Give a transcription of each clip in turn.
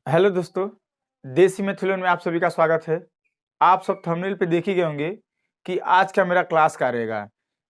Hello दोस्तों, देसी मैथुलन में आप सभी का स्वागत है। आप सब थंबनेल पे देख ही गए होंगे कि आज का मेरा क्लास क्या रहेगा।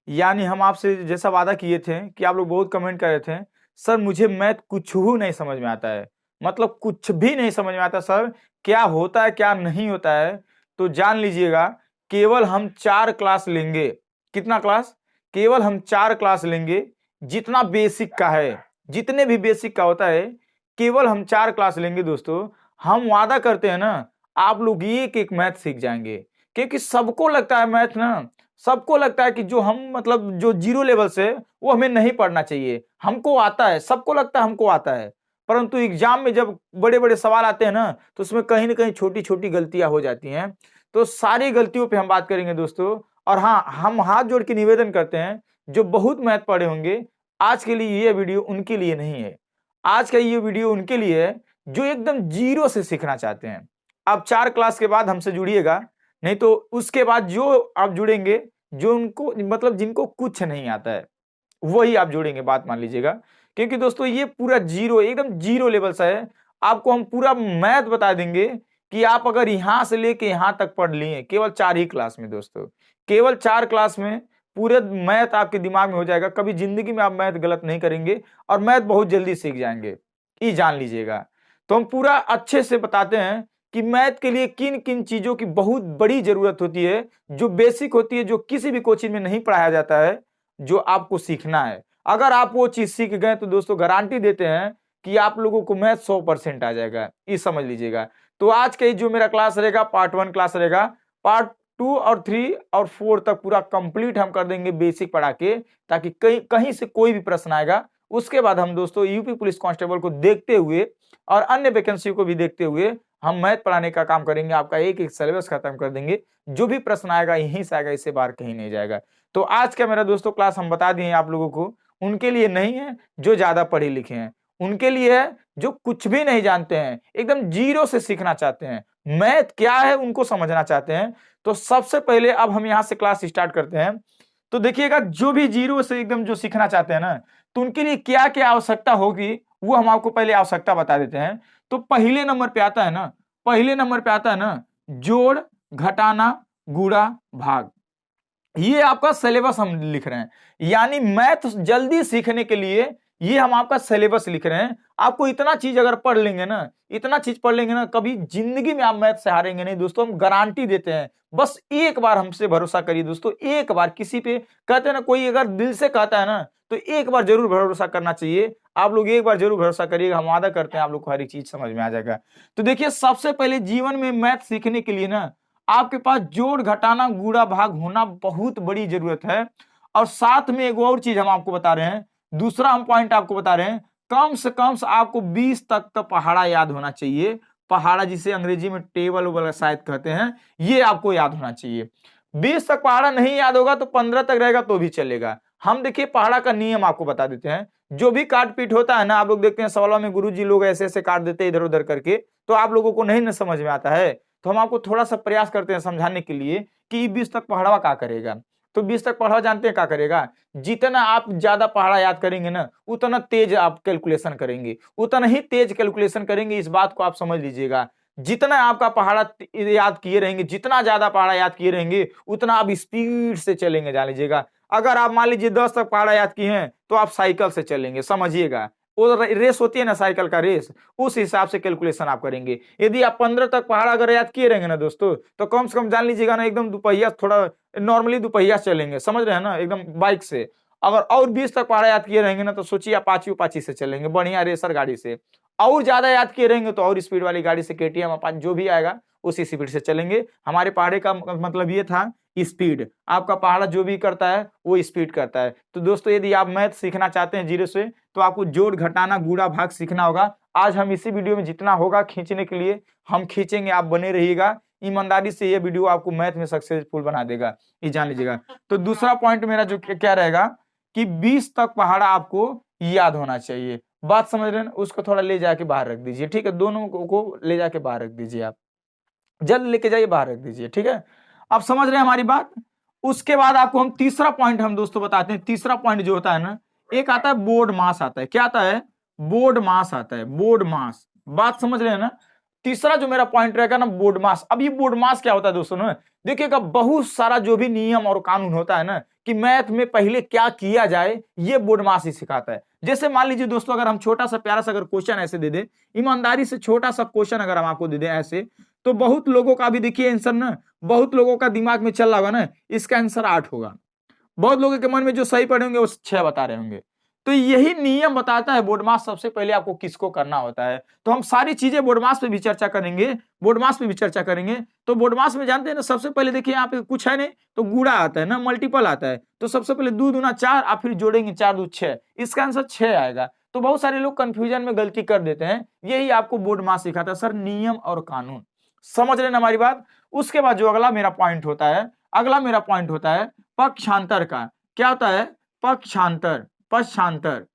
यानी हम आपसे जैसा वादा किए थे कि आप लोग बहुत कमेंट कर रहे थे, सर मुझे मैथ कुछ भी नहीं समझ में आता है, मतलब कुछ भी नहीं समझ में आता सर, क्या होता है क्या नहीं होता है। तो जान लीजिएगा, केवल हम 4 क्लास लेंगे। कितना क्लास? केवल हम 4 क्लास लेंगे। जितना बेसिक का है, जितने भी बेसिक का होता है, केवल हम 4 क्लास लेंगे दोस्तों। हम वादा करते हैं ना, आप लोग एक एक मैथ सीख जाएंगे। क्योंकि सबको लगता है मैथ ना, सबको लगता है कि जो हम मतलब जो जीरो लेवल से, वो हमें नहीं पढ़ना चाहिए। हमको आता है, सबको लगता है हमको आता है, परंतु एग्जाम में जब बड़े बड़े सवाल आते हैं ना, तो उसमें कहीं ना कहीं छोटी छोटी गलतियां हो जाती हैं। तो सारी गलतियों पे हम बात करेंगे दोस्तों। और हाँ, हम हाथ जोड़ के निवेदन करते हैं, जो बहुत मैथ पढ़े होंगे, आज के लिए ये वीडियो उनके लिए नहीं है। आज का ये वीडियो उनके लिए है जो एकदम जीरो से सीखना चाहते हैं। आप 4 क्लास के बाद हमसे जुड़िएगा, नहीं तो उसके बाद जो आप जुड़ेंगे, जो उनको मतलब जिनको कुछ नहीं आता है, वही आप जुड़ेंगे, बात मान लीजिएगा। क्योंकि दोस्तों ये पूरा जीरो, एकदम जीरो लेवल सा है। आपको हम पूरा मैथ बता देंगे कि आप अगर यहां से लेके यहां तक पढ़ लिए केवल 4 ही क्लास में दोस्तों, केवल 4 क्लास में पूरे मैथ आपके दिमाग में हो जाएगा। कभी जिंदगी में आप मैथ गलत नहीं करेंगे और मैथ बहुत जल्दी सीख जाएंगे, ये जान लीजिएगा। तो हम पूरा अच्छे से बताते हैं कि मैथ के लिए किन किन चीजों की बहुत बड़ी जरूरत होती है, जो बेसिक होती है, जो किसी भी कोचिंग में नहीं पढ़ाया जाता है, जो आपको सीखना है। अगर आप वो चीज सीख गए तो दोस्तों गारंटी देते हैं कि आप लोगों को मैथ 100% आ जाएगा, ये समझ लीजिएगा। तो आज का जो मेरा क्लास रहेगा, पार्ट 1 क्लास रहेगा। पार्ट 2 और 3 और 4 तक पूरा कंप्लीट हम कर देंगे बेसिक पढ़ा के, ताकि कहीं कहीं से कोई भी प्रश्न आएगा, उसके बाद हम दोस्तों यूपी पुलिस कांस्टेबल को देखते हुए और अन्य वैकेंसी को भी देखते हुए हम मैथ पढ़ाने का काम करेंगे। आपका एक एक सिलेबस खत्म कर देंगे। जो भी प्रश्न आएगा यहीं से आएगा, इससे बाहर कहीं नहीं जाएगा। तो आज का मेरा दोस्तों क्लास हम बता दिए आप लोगों को, उनके लिए नहीं है जो ज्यादा पढ़े लिखे हैं, उनके लिए है जो कुछ भी नहीं जानते हैं, एकदम जीरो से सीखना चाहते हैं, मैथ क्या है उनको समझना चाहते हैं। तो सबसे पहले अब हम यहां से क्लास स्टार्ट करते हैं। तो देखिएगा, जो भी जीरो से एकदम जो सीखना चाहते हैं ना, तो उनके लिए क्या क्या आवश्यकता होगी, वो हम आपको पहले आवश्यकता बता देते हैं। तो पहले नंबर पे आता है ना, पहले नंबर पे आता है ना, जोड़, घटाना, गुणा, भाग। ये आपका सिलेबस हम लिख रहे हैं। यानी मैथ जल्दी सीखने के लिए ये हम आपका सिलेबस लिख रहे हैं। आपको इतना चीज अगर पढ़ लेंगे ना, इतना चीज पढ़ लेंगे ना, कभी जिंदगी में आप मैथ से हारेंगे नहीं दोस्तों, हम गारंटी देते हैं। बस एक बार हमसे भरोसा करिए दोस्तों, एक बार किसी पे कहते हैं ना, कोई अगर दिल से कहता है ना, तो एक बार जरूर भरोसा करना चाहिए। आप लोग एक बार जरूर भरोसा करिएगा, हम वादा करते हैं आप लोग को हर एक चीज समझ में आ जाएगा। तो देखिए, सबसे पहले जीवन में मैथ सीखने के लिए ना, आपके पास जोड़, घटाना, गुणा, भाग होना बहुत बड़ी जरूरत है। और साथ में एक और चीज हम आपको बता रहे हैं, दूसरा हम पॉइंट आपको बता रहे हैं, कम से कम आपको 20 तक का पहाड़ा याद होना चाहिए। पहाड़ा जिसे अंग्रेजी में टेबल वगैरह शायद कहते हैं, ये आपको याद होना चाहिए। 20 तक पहाड़ा नहीं याद होगा तो 15 तक रहेगा तो भी चलेगा। हम देखिए पहाड़ा का नियम आपको बता देते हैं। जो भी काट पीट होता है ना, आप लोग देखते हैं सवालों में गुरुजी लोग ऐसे ऐसे काट देते हैं इधर उधर करके, तो आप लोगों को नहीं न समझ में आता है। तो हम आपको थोड़ा सा प्रयास करते हैं समझाने के लिए कि 20 तक पहाड़ा क्या करेगा। तो 20 तक पहाड़ा जानते हैं क्या करेगा? जितना आप ज्यादा पहाड़ा याद करेंगे ना, उतना तेज आप कैलकुलेशन करेंगे, उतना ही तेज कैलकुलेशन करेंगे। इस बात को आप समझ लीजिएगा। जितना आपका पहाड़ा याद किए रहेंगे, जितना ज्यादा पहाड़ा याद किए रहेंगे, उतना आप स्पीड से चलेंगे, जान लीजिएगा। अगर आप मान लीजिए 10 तक पहाड़ा याद किए हैं, तो आप साइकिल से चलेंगे, समझिएगा। वो रेस होती है ना, साइकिल का रेस, उस हिसाब से कैलकुलेशन आप करेंगे। यदि आप 15 तक पहाड़ अगर याद किए रहेंगे ना दोस्तों, तो कम से कम जान लीजिएगा ना, एकदम दुपहिया, थोड़ा नॉर्मली दुपहिया चलेंगे, समझ रहे हैं ना, एकदम बाइक से। अगर और 20 तक पहाड़ याद किए रहेंगे ना, तो सोचिए अपाची उपाची से चलेंगे, बढ़िया रेसर गाड़ी से। और ज्यादा याद किए रहेंगे तो और स्पीड वाली गाड़ी से, केटीएम अपाची जो भी आएगा उसी स्पीड से चलेंगे। हमारे पहाड़े का मतलब ये था, स्पीड। आपका पहाड़ा जो भी करता है वो स्पीड करता है। तो दोस्तों, यदि आप मैथ सीखना चाहते हैं जीरो से, तो आपको जोड़, घटाना, गुणा, भाग सीखना होगा। आज हम इसी वीडियो में जितना होगा खींचने के लिए हम खींचेंगे, आप बने रहिएगा। ईमानदारी से ये वीडियो आपको मैथ में सक्सेसफुल बना देगा, ये जान लीजिएगा। तो दूसरा पॉइंट मेरा जो क्या रहेगा कि 20 तक पहाड़ा आपको याद होना चाहिए। बात समझ रहे हैं? उसको थोड़ा ले जाके बाहर रख दीजिए, ठीक है। दोनों को ले जाके बाहर रख दीजिए, आप जल्द लेके जाइए, बाहर रख दीजिए, ठीक है। आप समझ रहे हैं हमारी बात? उसके बाद आपको हम तीसरा पॉइंट हम दोस्तों बताते हैं। तीसरा पॉइंट जो होता है ना, एक आता है बोर्ड मास आता है। क्या आता है? बोर्ड मास आता है, बोर्ड मास। बात समझ रहे हैं ना? तीसरा जो मेरा पॉइंट रहेगा ना बोर्ड मास। अब ये बोर्ड मास क्या होता है दोस्तों ना, देखिएगा बहुत सारा जो भी नियम और कानून होता है ना कि मैथ में पहले क्या किया जाए, ये बोर्ड मास ही सिखाता है। जैसे मान लीजिए दोस्तों, अगर हम छोटा सा प्यारा सा अगर क्वेश्चन ऐसे दे दे, ईमानदारी से छोटा सा क्वेश्चन अगर हम आपको दे दें ऐसे, तो बहुत लोगों का भी देखिए आंसर ना, बहुत लोगों का दिमाग में चल रहा होगा ना इसका आंसर 8 होगा, बहुत लोगों के मन में जो सही पढ़े होंगे वो 6 बता रहे होंगे। तो यही नियम बताता है बोर्ड मास सबसे पहले आपको किसको करना होता है। तो हम सारी चीजें बोर्ड मास पे भी चर्चा करेंगे, बोर्ड मास पे भी चर्चा करेंगे। तो बोर्ड मास में जानते हैं ना, सबसे पहले देखिए यहाँ पे कुछ है नहीं तो गुणा आता है ना, मल्टीपल आता है। तो सबसे पहले 2 दूना 4, आप फिर जोड़ेंगे 4 दूनी 6, इसका आंसर 6 आएगा। तो बहुत सारे लोग कंफ्यूजन में गलती कर देते हैं, यही आपको बोर्ड मास सिखाता है सर, नियम और कानून। समझ रहे ना हमारी बात। उसके बाद जो अगला मेरा पॉइंट होता है, अगला मेरा पॉइंट होता है पक्षांतर का। क्या होता है? पक्षांतर, पक्षांतर,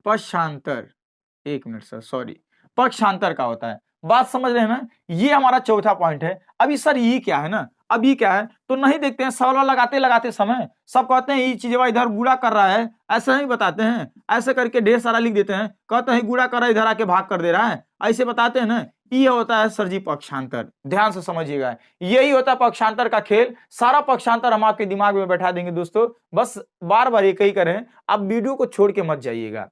पक्षांतर, एक मिनट सर, सॉरी, पक्षांतर का होता है। बात समझ रहे हैं ना, ये हमारा चौथा पॉइंट है। अभी सर ये क्या है ना, अब ये क्या है तो नहीं देखते हैं, सवाल लगाते लगाते समय सब कहते हैं ये चीज इधर गुणा कर रहा है, ऐसा नहीं बताते हैं, ऐसे करके ढेर सारा लिख देते हैं, कहते हैं गुणा कर रहा है इधर आके भाग कर दे रहा है, ऐसे बताते हैं ना, ये होता है सर जी पक्षांतर। ध्यान से समझिएगा, यही होता है पक्षांतर का खेल। सारा पक्षांतर हम आपके दिमाग में बैठा देंगे दोस्तों, बस बार बार एक ही करें, आप वीडियो को छोड़ के मत जाइएगा।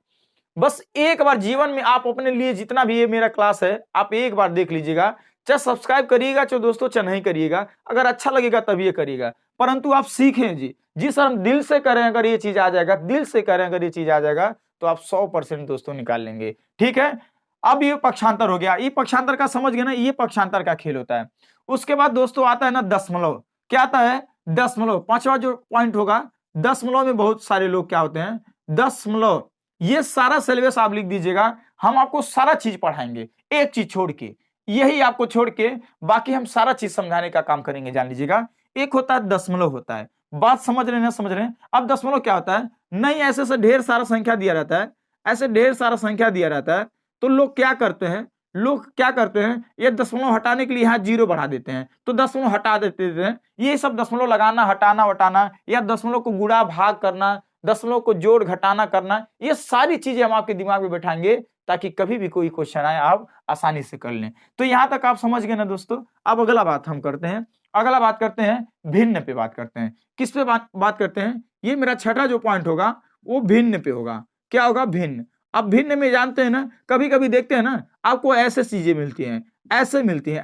बस एक बार जीवन में आप अपने लिए जितना भी ये मेरा क्लास है आप एक बार देख लीजिएगा, चाहे सब्सक्राइब करिएगा चाहे दोस्तों चाहे नहीं करिएगा, अगर अच्छा लगेगा तभी ये करिएगा, परंतु आप सीखें जी सर हम दिल से करें, अगर ये चीज आ जाएगा, दिल से करें अगर ये चीज आ जाएगा तो आप 100% दोस्तों निकाल लेंगे। ठीक है, अब ये पक्षांतर हो गया, ये पक्षांतर का समझ गए ना, ये पक्षांतर का खेल होता है। उसके बाद दोस्तों आता है ना दशमलव। क्या आता है? दशमलव। पांचवा जो पॉइंट होगा, दशमलव में बहुत सारे लोग क्या होते हैं, दशमलव, ये सारा सिलेबस आप लिख दीजिएगा, हम आपको सारा चीज पढ़ाएंगे, एक चीज छोड़ के, यही आपको छोड़ के बाकी हम सारा चीज समझाने का काम करेंगे। जान लीजिएगा, एक होता है दशमलव होता है। बात समझ रहे हैं ना, समझ रहे हैं। अब दशमलव क्या होता है, नहीं ऐसे से ढेर सारा संख्या दिया रहता है, ऐसे ढेर सारा संख्या दिया रहता है, तो लोग क्या करते हैं, लोग क्या करते हैं, ये दशमलव हटाने के लिए यहाँ 0 बढ़ा देते हैं, तो दशमलव हटा देते हैं। ये सब दशमलव लगाना, हटाना वटाना, या दशमलव को गुणा भाग करना, दशमलव को जोड़ घटाना करना, ये सारी चीजें हम आपके दिमाग में बैठाएंगे ताकि कभी भी कोई क्वेश्चन आए आप आसानी से कर लें। तो यहां तक आप समझ गए ना दोस्तों। अब अगला बात हम करते हैं, अगला बात करते हैं भिन्न पे बात करते हैं। किस पे बात करते हैं? ये मेरा छठा जो पॉइंट होगा वो भिन्न पे होगा। क्या होगा? भिन्न। अब भिन्न में जानते हैं ना, कभी कभी देखते हैं ना आपको ऐसे चीजें मिलती हैं, ऐसे मिलती हैं,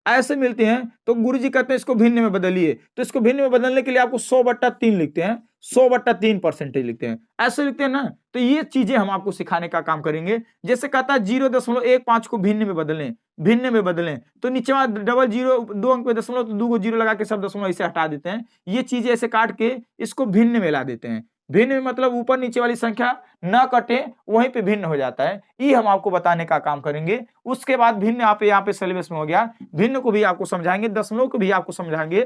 ऐसे मिलती हैं, तो गुरुजी कहते हैं इसको भिन्न में बदलिए। तो इसको भिन्न में बदलने के लिए आपको 100/3 लिखते हैं, 100/3% लिखते हैं, ऐसे लिखते हैं ना। तो ये चीजें हम आपको सिखाने का काम करेंगे। जैसे कहता है 0.15 को भिन्न में बदलें, भिन्न में बदलें, तो नीचे डबल 0 2 अंक पे दशमलव, तो 2 को 0 लगा के सब दशमलव इसे हटा देते हैं। ये चीजें ऐसे काट के इसको भिन्न में ला देते हैं। भिन्न में मतलब ऊपर नीचे वाली संख्या न कटे, वहीं पे भिन्न हो जाता है। ये हम आपको बताने का काम करेंगे। उसके बाद भिन्न यहाँ पे सिलेबस में हो गया, भिन्न को भी आपको समझाएंगे, दशमलव को भी आपको समझाएंगे।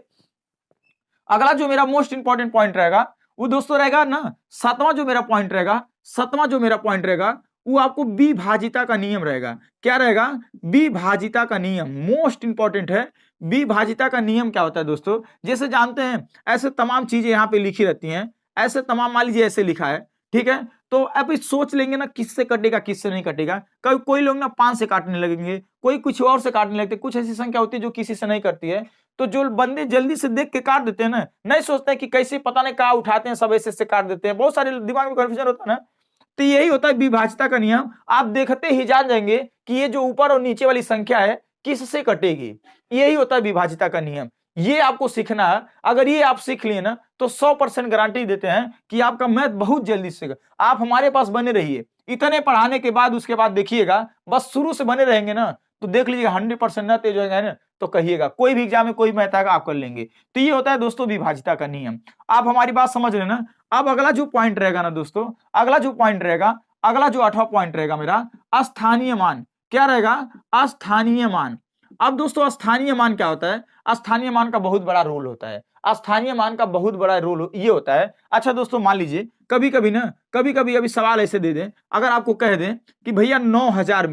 अगला जो मेरा मोस्ट इंपॉर्टेंट पॉइंट रहेगा वो दोस्तों रहेगा ना, सातवां जो मेरा पॉइंट रहेगा, सातवां जो मेरा पॉइंट रहेगा वो आपको विभाजिता का नियम रहेगा। क्या रहेगा? विभाजिता का नियम मोस्ट इंपॉर्टेंट है। विभाजिता का नियम क्या होता है दोस्तों? जैसे जानते हैं ऐसे तमाम चीजें यहाँ पे लिखी रहती हैं, ऐसे तमाम, मान लीजिए ऐसे लिखा है, ठीक है, तो अब सोच लेंगे ना किससे कटेगा किससे नहीं कटेगा। कोई लोग ना 5 से काटने लगेंगे, कोई कुछ और से काटने लगते, कुछ ऐसी संख्या होती है जो किसी से नहीं करती है। तो जो बंदे जल्दी से देख के काट देते हैं ना, नहीं सोचते हैं कि कैसे, पता नहीं कहाँ उठाते हैं, सब ऐसे काट देते हैं, बहुत सारे दिमाग में कंफ्यूजन होता है ना। तो यही होता है विभाजिता का नियम। आप देखते ही जान जाएंगे कि ये जो ऊपर और नीचे वाली संख्या है किससे कटेगी। यही होता है विभाजिता का नियम। ये आपको सीखना है। अगर ये आप सीख लिए ना तो 100% गारंटी देते हैं कि आपका मैथ बहुत जल्दी सीखेगा। आप हमारे पास बने रहिए, इतने पढ़ाने के बाद उसके बाद देखिएगा, बस शुरू से बने रहेंगे ना तो देख लीजिएगा 100% ना तेज हो जाएगा ना तो कहिएगा कोई भी एग्जाम में कोई मैथ आएगा आप कर लेंगे। तो ये होता है दोस्तों विभाजिता का नियम। आप हमारी बात समझ रहे ना। अब अगला जो पॉइंट रहेगा ना दोस्तों, अगला जो पॉइंट रहेगा, अगला जो 8वां पॉइंट रहेगा मेरा, अस्थानीय मान। क्या रहेगा? अस्थानीय मान। अब दोस्तों स्थानीय मान क्या होता है? स्थानीय मान का बहुत बड़ा रोल होता है। स्थानीय मान का बहुत बड़ा रोल ये होता है। अच्छा दोस्तों मान लीजिए कभी कभी अभी सवाल ऐसे दे दें, अगर आपको कह दें कि भैया 9000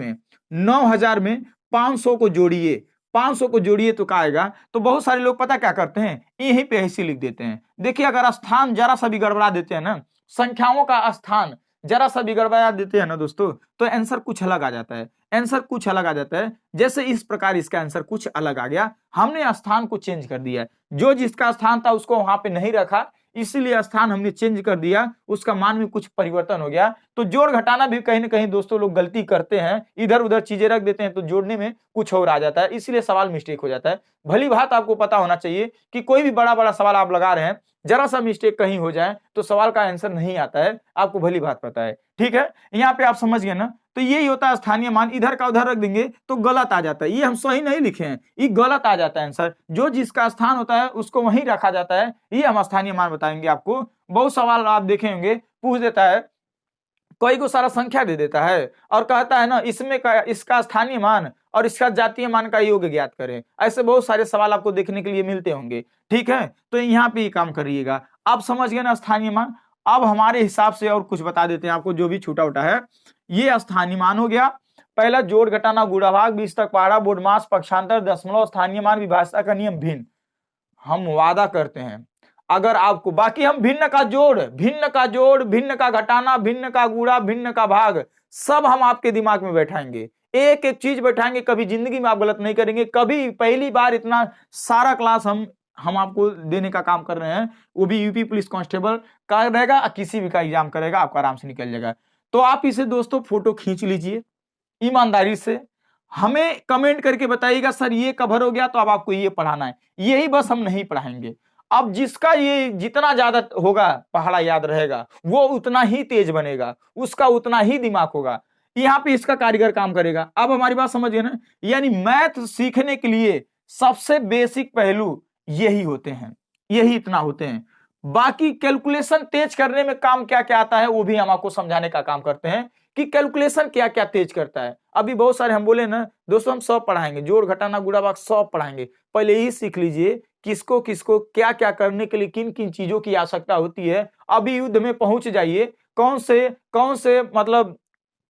में 500 को जोड़िए, 500 को जोड़िए तो क्या आएगा? तो बहुत सारे लोग पता क्या करते हैं, यहीं पे ऐसे लिख देते हैं। देखिए अगर स्थान जरा सा भी गड़बड़ा देते हैं ना, संख्याओं का स्थान जरा सा भी गड़बड़ा देते हैं ना दोस्तों तो आंसर कुछ अलग आ जाता है, आंसर कुछ अलग आ जाता है। जैसे इस प्रकार इसका आंसर कुछ अलग आ गया, हमने स्थान को चेंज कर दिया, जो जिसका स्थान था उसको वहां पे नहीं रखा, इसीलिए स्थान हमने चेंज कर दिया, उसका मान में कुछ परिवर्तन हो गया। तो जोड़ घटाना भी कहीं ना कहीं दोस्तों लोग गलती करते हैं, इधर उधर चीजें रख देते हैं तो जोड़ने में कुछ और आ जाता है, इसलिए सवाल मिस्टेक हो जाता है। भली बात आपको पता होना चाहिए कि कोई भी बड़ा बड़ा सवाल आप लगा रहे हैं, जरा सा मिस्टेक कहीं हो जाए तो सवाल का आंसर नहीं आता है, आपको भली बात पता है, ठीक है। यहाँ पे आप समझ गए ना, तो यही होता है स्थानीय मान, इधर का उधर रख देंगे तो गलत आ जाता है, ये हम सही नहीं लिखे हैं, ये गलत आ जाता है आंसर, जो जिसका स्थान होता है उसको वहीं रखा जाता है, ये हम स्थानीय मान बताएंगे आपको। बहुत सवाल आप देखे होंगे पूछ देता है, कोई को सारा संख्या दे देता है और कहता है ना इसमें का इसका स्थानीय मान और इसका जातीय मान का योग ज्ञात करें, ऐसे बहुत सारे सवाल आपको देखने के लिए मिलते होंगे, ठीक है। तो यहाँ पे ये काम करिएगा, आप समझ गए ना स्थानीय मान। अब हमारे हिसाब से और कुछ बता देते हैं आपको जो भी छूटा उटा है। ये स्थानीय मान हो गया, पहला जोड़ घटाना गुणा भाग 20 तक पहाड़ा बोडमास पक्षांतर दशमलव स्थानीय मान विभाज्यता का नियम भिन्न। हम वादा करते हैं अगर आपको बाकी हम भिन्न का जोड़ भिन्न का घटाना भिन्न का गुणा भिन्न का भाग सब हम आपके दिमाग में बैठाएंगे, एक एक चीज बैठाएंगे, कभी जिंदगी में आप गलत नहीं करेंगे, कभी पहली बार इतना सारा क्लास हम आपको देने का काम कर रहे हैं, वो भी यूपी पुलिस कांस्टेबल का रहेगा, किसी भी का एग्जाम करेगा, आपका आराम से निकल जाएगा। तो आप इसे दोस्तों फोटो खींच लीजिए ईमानदारी से, हमें कमेंट करके बताइएगा सर ये कवर हो गया तो अब आपको ये पढ़ाना है, यही बस हम नहीं पढ़ाएंगे। अब जिसका ये जितना ज्यादा होगा पहाड़ा याद रहेगा वो उतना ही तेज बनेगा, उसका उतना ही दिमाग होगा, यहाँ पे इसका कारीगर काम करेगा। अब हमारी बात समझिए ना, यानी मैथ सीखने के लिए सबसे बेसिक पहलू यही होते हैं, यही इतना होते हैं। बाकी कैलकुलेशन तेज करने में काम क्या क्या आता है वो भी हम आपको समझाने का काम करते हैं कि कैलकुलेशन क्या क्या तेज करता है। अभी बहुत सारे हम बोले ना दोस्तों हम सब पढ़ाएंगे, जोड़ घटाना गुणा भाग सब पढ़ाएंगे, पहले ही सीख लीजिए किसको किसको क्या क्या करने के लिए किन किन चीजों की आवश्यकता होती है। अभी युद्ध में पहुंच जाइए, कौन से मतलब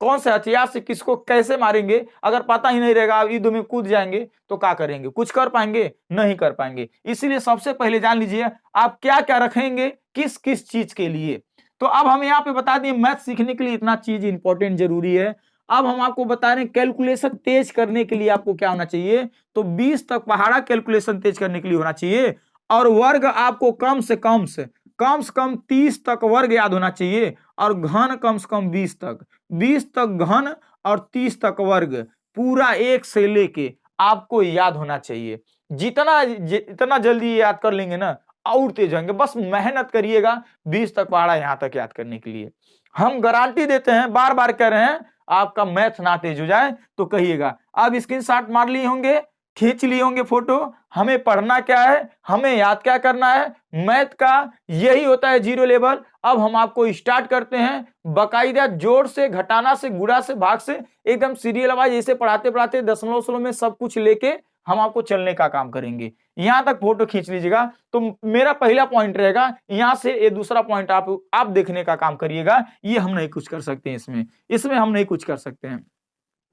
कौन से हथियार से किसको कैसे मारेंगे अगर पता ही नहीं रहेगा, आप युद्ध में कूद जाएंगे तो क्या करेंगे, कुछ कर पाएंगे, नहीं कर पाएंगे। इसीलिए सबसे पहले जान लीजिए आप क्या क्या रखेंगे किस किस चीज के लिए। तो अब हम यहाँ पे बता दें मैथ सीखने के लिए इतना चीज इंपॉर्टेंट जरूरी है। अब हम आपको बता रहे हैं कैलकुलेशन तेज करने के लिए आपको क्या होना चाहिए, तो 20 तक पहाड़ा कैलकुलेशन तेज करने के लिए होना चाहिए, और वर्ग आपको कम से कम 30 तक वर्ग याद होना चाहिए, और घन कम से कम 20 तक घन और 30 तक वर्ग पूरा एक से लेके आपको याद होना चाहिए। जितना जल्दी याद कर लेंगे ना और तेज होंगे, बस मेहनत करिएगा 20 तक पहाड़ा यहां तक याद करने के लिए। हम गारंटी देते हैं, बार बार कह रहे हैं, आपका मैथ ना तेज हो जाए तो कहिएगा। अब स्क्रीनशॉट मार लिए होंगे, खींच लिए होंगे फोटो, हमें पढ़ना क्या है, हमें याद क्या करना है, मैथ का यही होता है जीरो लेवल। अब हम आपको स्टार्ट करते हैं बकायदा जोड़ से घटाना से गुणा से भाग से एकदम सीरियल वाइज ऐसे पढ़ाते पढ़ाते दशमलव में सब कुछ लेके हम आपको चलने का काम करेंगे। यहां तक फोटो खींच लीजिएगा। तो मेरा पहला पॉइंट रहेगा, यहां से ये दूसरा पॉइंट आप देखने का काम करिएगा। ये हम नहीं कुछ कर सकते हैं, इसमें हम नहीं कुछ कर सकते हैं,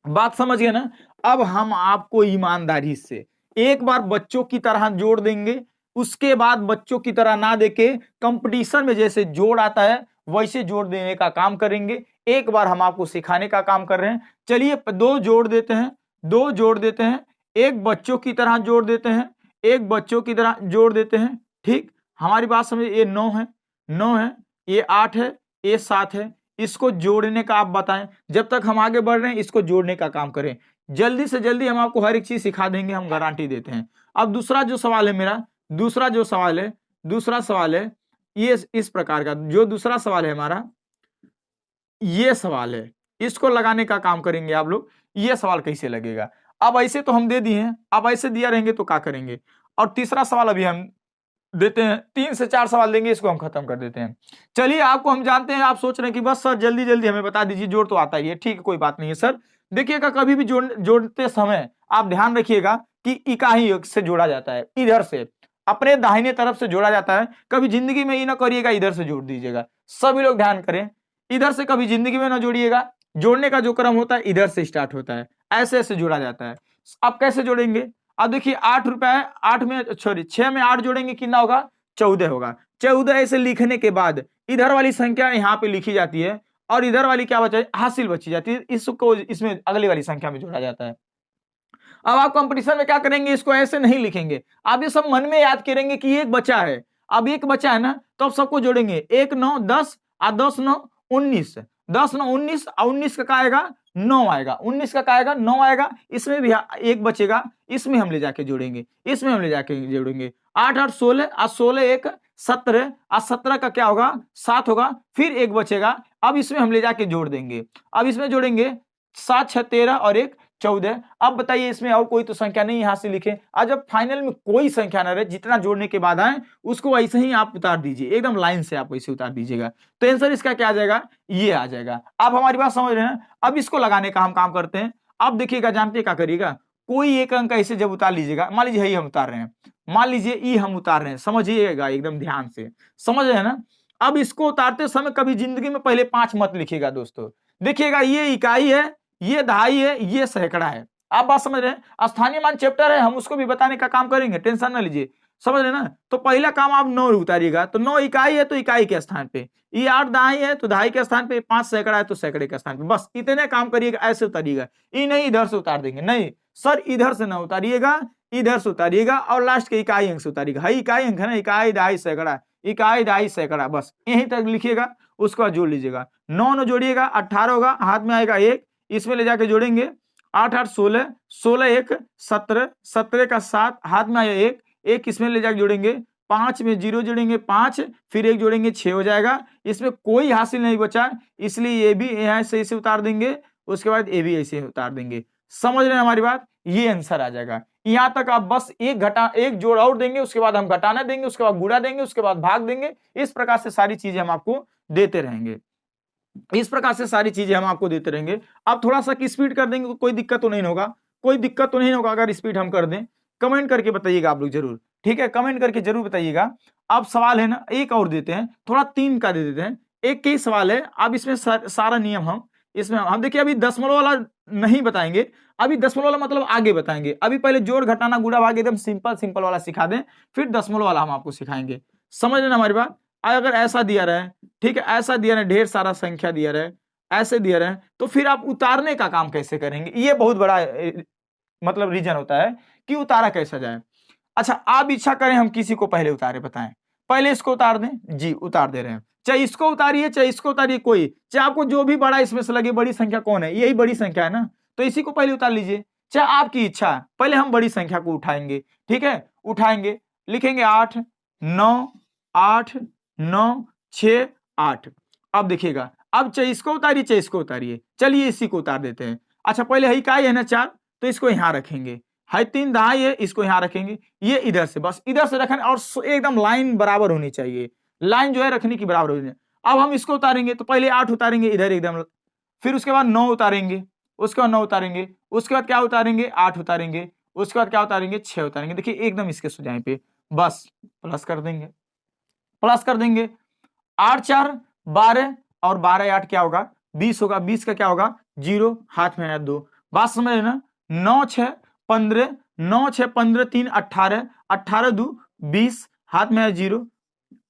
बात समझ गए ना। अब हम आपको ईमानदारी से एक बार बच्चों की तरह जोड़ देंगे, उसके बाद बच्चों की तरह ना देके कंपटीशन में जैसे जोड़ आता है वैसे जोड़ देने का काम करेंगे। एक बार हम आपको सिखाने का काम कर रहे हैं। चलिए दो जोड़ देते हैं, एक बच्चों की तरह जोड़ देते हैं, एक बच्चों की तरह जोड़ देते हैं, ठीक। हमारी बात समझिए, ये 9 है, ये 8 है, ये 7 है, इसको जोड़ने का आप बताएं। जब तक हम आगे बढ़ रहे हैं इसको जोड़ने का काम करें, जल्दी से जल्दी हम आपको हर एक चीज सिखा देंगे, हम गारंटी देते हैं। अब दूसरा जो सवाल है मेरा, दूसरा सवाल है ये इस प्रकार का, जो दूसरा सवाल है हमारा ये सवाल है, इसको लगाने का काम करेंगे आप लोग। ये सवाल कैसे लगेगा, अब ऐसे तो हम दे दिए हैं, अब ऐसे दिया रहेंगे तो क्या करेंगे। और तीसरा सवाल अभी हम देते हैं, 3 से 4 सवाल देंगे, इसको हम खत्म कर देते हैं। चलिए आपको हम जानते हैं, आप सोच रहे हैं कि बस सर जल्दी जल्दी हमें बता दीजिए, जोड़ तो आता ही है, ठीक है कोई बात नहीं है सर। देखिएगा कभी भी जोड़ते समय आप ध्यान रखिएगा कि इकाई से जोड़ा जाता है, इधर से अपने दाहिने तरफ से जोड़ा जाता है। कभी जिंदगी में ये ना करिएगा इधर से जोड़ दीजिएगा, सभी लोग ध्यान करें, इधर से कभी जिंदगी में ना जोड़िएगा। जोड़ने का जो क्रम होता है इधर से स्टार्ट होता है, ऐसे ऐसे जोड़ा जाता है। अब कैसे जोड़ेंगे, अब देखिए 8 रुपया है, 6 में 8 जोड़ेंगे कितना होगा, 14 होगा। 14 ऐसे लिखने के बाद इधर वाली संख्या यहाँ पे लिखी जाती है और इधर वाली क्या बचा, हासिल बची जाती है, इसको इसमें अगली वाली संख्या में जोड़ा जाता है। अब आप कंपटीशन में क्या करेंगे, इसको ऐसे नहीं लिखेंगे, आप ये सब मन में याद करेंगे कि एक बचा है, अब एक बचा है ना, तो अब सबको जोड़ेंगे, 1 9 10 और 10 9 19, 10 9 19 और 19 का क्या आएगा, 9 आएगा, 19 का क्या आएगा, 9 आएगा, इसमें भी एक बचेगा, इसमें हम ले जाके जोड़ेंगे, इसमें हम ले जाके जोड़ेंगे, 8 8 16 और 16 1 17 और 17 का क्या होगा, 7 होगा, फिर एक बचेगा, अब इसमें हम ले जाके जोड़ देंगे, अब इसमें जोड़ेंगे 7 6 13 और 1 14। अब बताइए इसमें और कोई तो संख्या नहीं यहां से लिखे, आज जब फाइनल में कोई संख्या ना रहे, जितना जोड़ने के बाद आए उसको ऐसे ही आप उतार दीजिए, एकदम लाइन से आप वैसे उतार दीजिएगा, तो आंसर इसका क्या आ जाएगा, ये आ जाएगा। आप हमारी बात समझ रहे हैं। अब इसको लगाने का हम काम करते हैं। अब देखिएगा, जानते क्या करिएगा, कोई एक अंक ऐसे जब उतार लीजिएगा, मान लीजिए हम उतार रहे हैं, मान लीजिए ई हम उतार रहे हैं, समझिएगा एकदम ध्यान से, समझ रहे हैं ना। अब इसको उतारते समय कभी जिंदगी में पहले 5 मत लिखिएगा दोस्तों, देखिएगा ये इकाई है, ये दहाई है, ये सैकड़ा है, आप बात समझ रहे हैं। स्थानीय मान चैप्टर है, हम उसको भी बताने का काम करेंगे, टेंशन ना लीजिए, समझ रहे ना। तो पहला काम आप 9 उतारिएगा, तो 9 इकाई है तो इकाई के स्थान पे, ये 8 दहाई है तो दहाई के स्थान पे, 5 सैकड़ा है तो सैकड़े के स्थान पे, बस इतने काम करिएगा, ऐसे उतारिएगा। ये नहीं इधर से उतार देंगे, नहीं सर इधर से ना उतारिएगा, इधर से उतारिएगा और लास्ट के इकाई अंक से उतारिएगा। हाई इकाई अंक है ना, इकाई दहाई सैकड़ा, इकाई दहाई सैकड़ा, बस यहीं तक लिखिएगा, उसको जोड़ लीजिएगा। 9 9 जोड़िएगा 18 होगा, हाथ में आएगा 1, इसमें ले जाके जोड़ेंगे, 8 8 16, 16 1 17, 17 का 7, हाथ में आया 1, 1 इसमें ले जाके जोड़ेंगे, 5 में 0 जोड़ेंगे 5, फिर 1 जोड़ेंगे 6 हो जाएगा, इसमें कोई हासिल नहीं बचा, इसलिए ये भी यहाँ से ऐसे उतार देंगे, उसके बाद ये भी ऐसे उतार देंगे। समझ रहे हैं हमारी बात, ये आंसर आ जाएगा। यहाँ तक आप बस एक जोड़ और देंगे, उसके बाद हम घटाना देंगे, उसके बाद गुणा देंगे, उसके बाद भाग देंगे, इस प्रकार से सारी चीजें हम आपको देते रहेंगे, इस प्रकार से सारी चीजें हम आपको देते रहेंगे। अब थोड़ा सा स्पीड कर देंगे, कोई दिक्कत तो नहीं होगा, कोई दिक्कत तो नहीं होगा अगर स्पीड हम कर दें। कमेंट करके बताइएगा आप लोग जरूर, ठीक है, कमेंट करके जरूर बताइएगा। अब सवाल है ना, एक और देते हैं, थोड़ा 3 का दे देते हैं, एक ही सवाल है। अब इसमें सारा नियम हम इसमें हम देखिए, अभी दशमलव वाला नहीं बताएंगे, अभी दशमलव वाला मतलब आगे बताएंगे, अभी पहले जोड़ घटाना गुणा भाग एकदम सिंपल वाला सिखा दें, फिर दशमलव वाला हम आपको सिखाएंगे। समझ लेना हमारी बात। अगर ऐसा दिया रहे, ठीक है, ऐसा दिया रहे, ढेर सारा संख्या दिया रहे, ऐसे दिया रहे, तो फिर आप उतारने का काम कैसे करेंगे, ये बहुत बड़ा मतलब रीजन होता है कि उतारा कैसा जाए। अच्छा, आप इच्छा करें हम किसी को पहले उतारे, बताएं, पहले इसको उतार दें, जी उतार दे रहे हैं, चाहे इसको उतारिए चाहे इसको उतारिए, कोई चाहे आपको जो भी बड़ा इसमें से लगे, बड़ी संख्या कौन है, यही बड़ी संख्या है ना, तो इसी को पहले उतार लीजिए, चाहे आपकी इच्छा, पहले हम बड़ी संख्या को उठाएंगे, ठीक है, उठाएंगे, लिखेंगे 8 9 8 9 6 8। अब देखिएगा, अब चाहे इसको उतारिए चाहे इसको उतारिए, चलिए इसी को उतार देते हैं। अच्छा, पहले है इकाई है ना 4, तो इसको यहां रखेंगे, है 3 दहाई है, इसको यहां रखेंगे, ये इधर से, बस इधर से रखना, और एकदम लाइन बराबर होनी चाहिए, लाइन जो है रखने की बराबर होनी चाहिए। अब हम इसको उतारेंगे, तो पहले 8 उतारेंगे इधर एकदम, फिर उसके बाद 9 उतारेंगे, उसके बाद 9 उतारेंगे, उसके बाद क्या उतारेंगे, 8 उतारेंगे, उसके बाद क्या उतारेंगे, 6 उतारेंगे। देखिए एकदम इसके सुझाव पे बस प्लस कर देंगे, प्लस कर देंगे, 8 4 12 और 12 8 क्या होगा, 20 होगा, 20 का क्या होगा 0, हाथ में आया 2, बात समझ रहे ना। 9 6 15, 9 6 15 3 18, 18 2 20, हाथ में आया 0,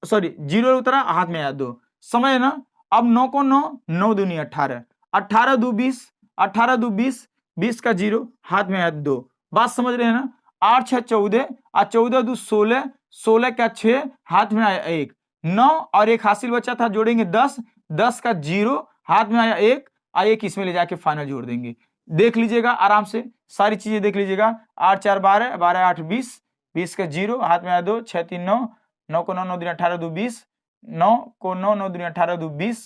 सॉरी 0 उतरा, हाथ में आया 2, समझ ना। अब 9 को 9, 9 दूनी 18, 18 2 20, 18 2 20, 20 का 0, हाथ में आया 2, बात समझ रहे हैं ना। 8 6 14 और 14 2 16, 16 का 6, हाथ में आया 1, 9 और एक हासिल बचा था, जोड़ेंगे 10, 10 का 0, हाथ में आया 1, और 1 इसमें ले जाके फाइनल जोड़ देंगे। देख लीजिएगा आराम से, सारी चीजें देख लीजिएगा, 8 4 12, 12 8 20, 20 का 0, हाथ में आया 2, 6 3 9, 9 को 9 9 दूनी 18 2 20, 9 को 9 9 दूनी 18 2 20,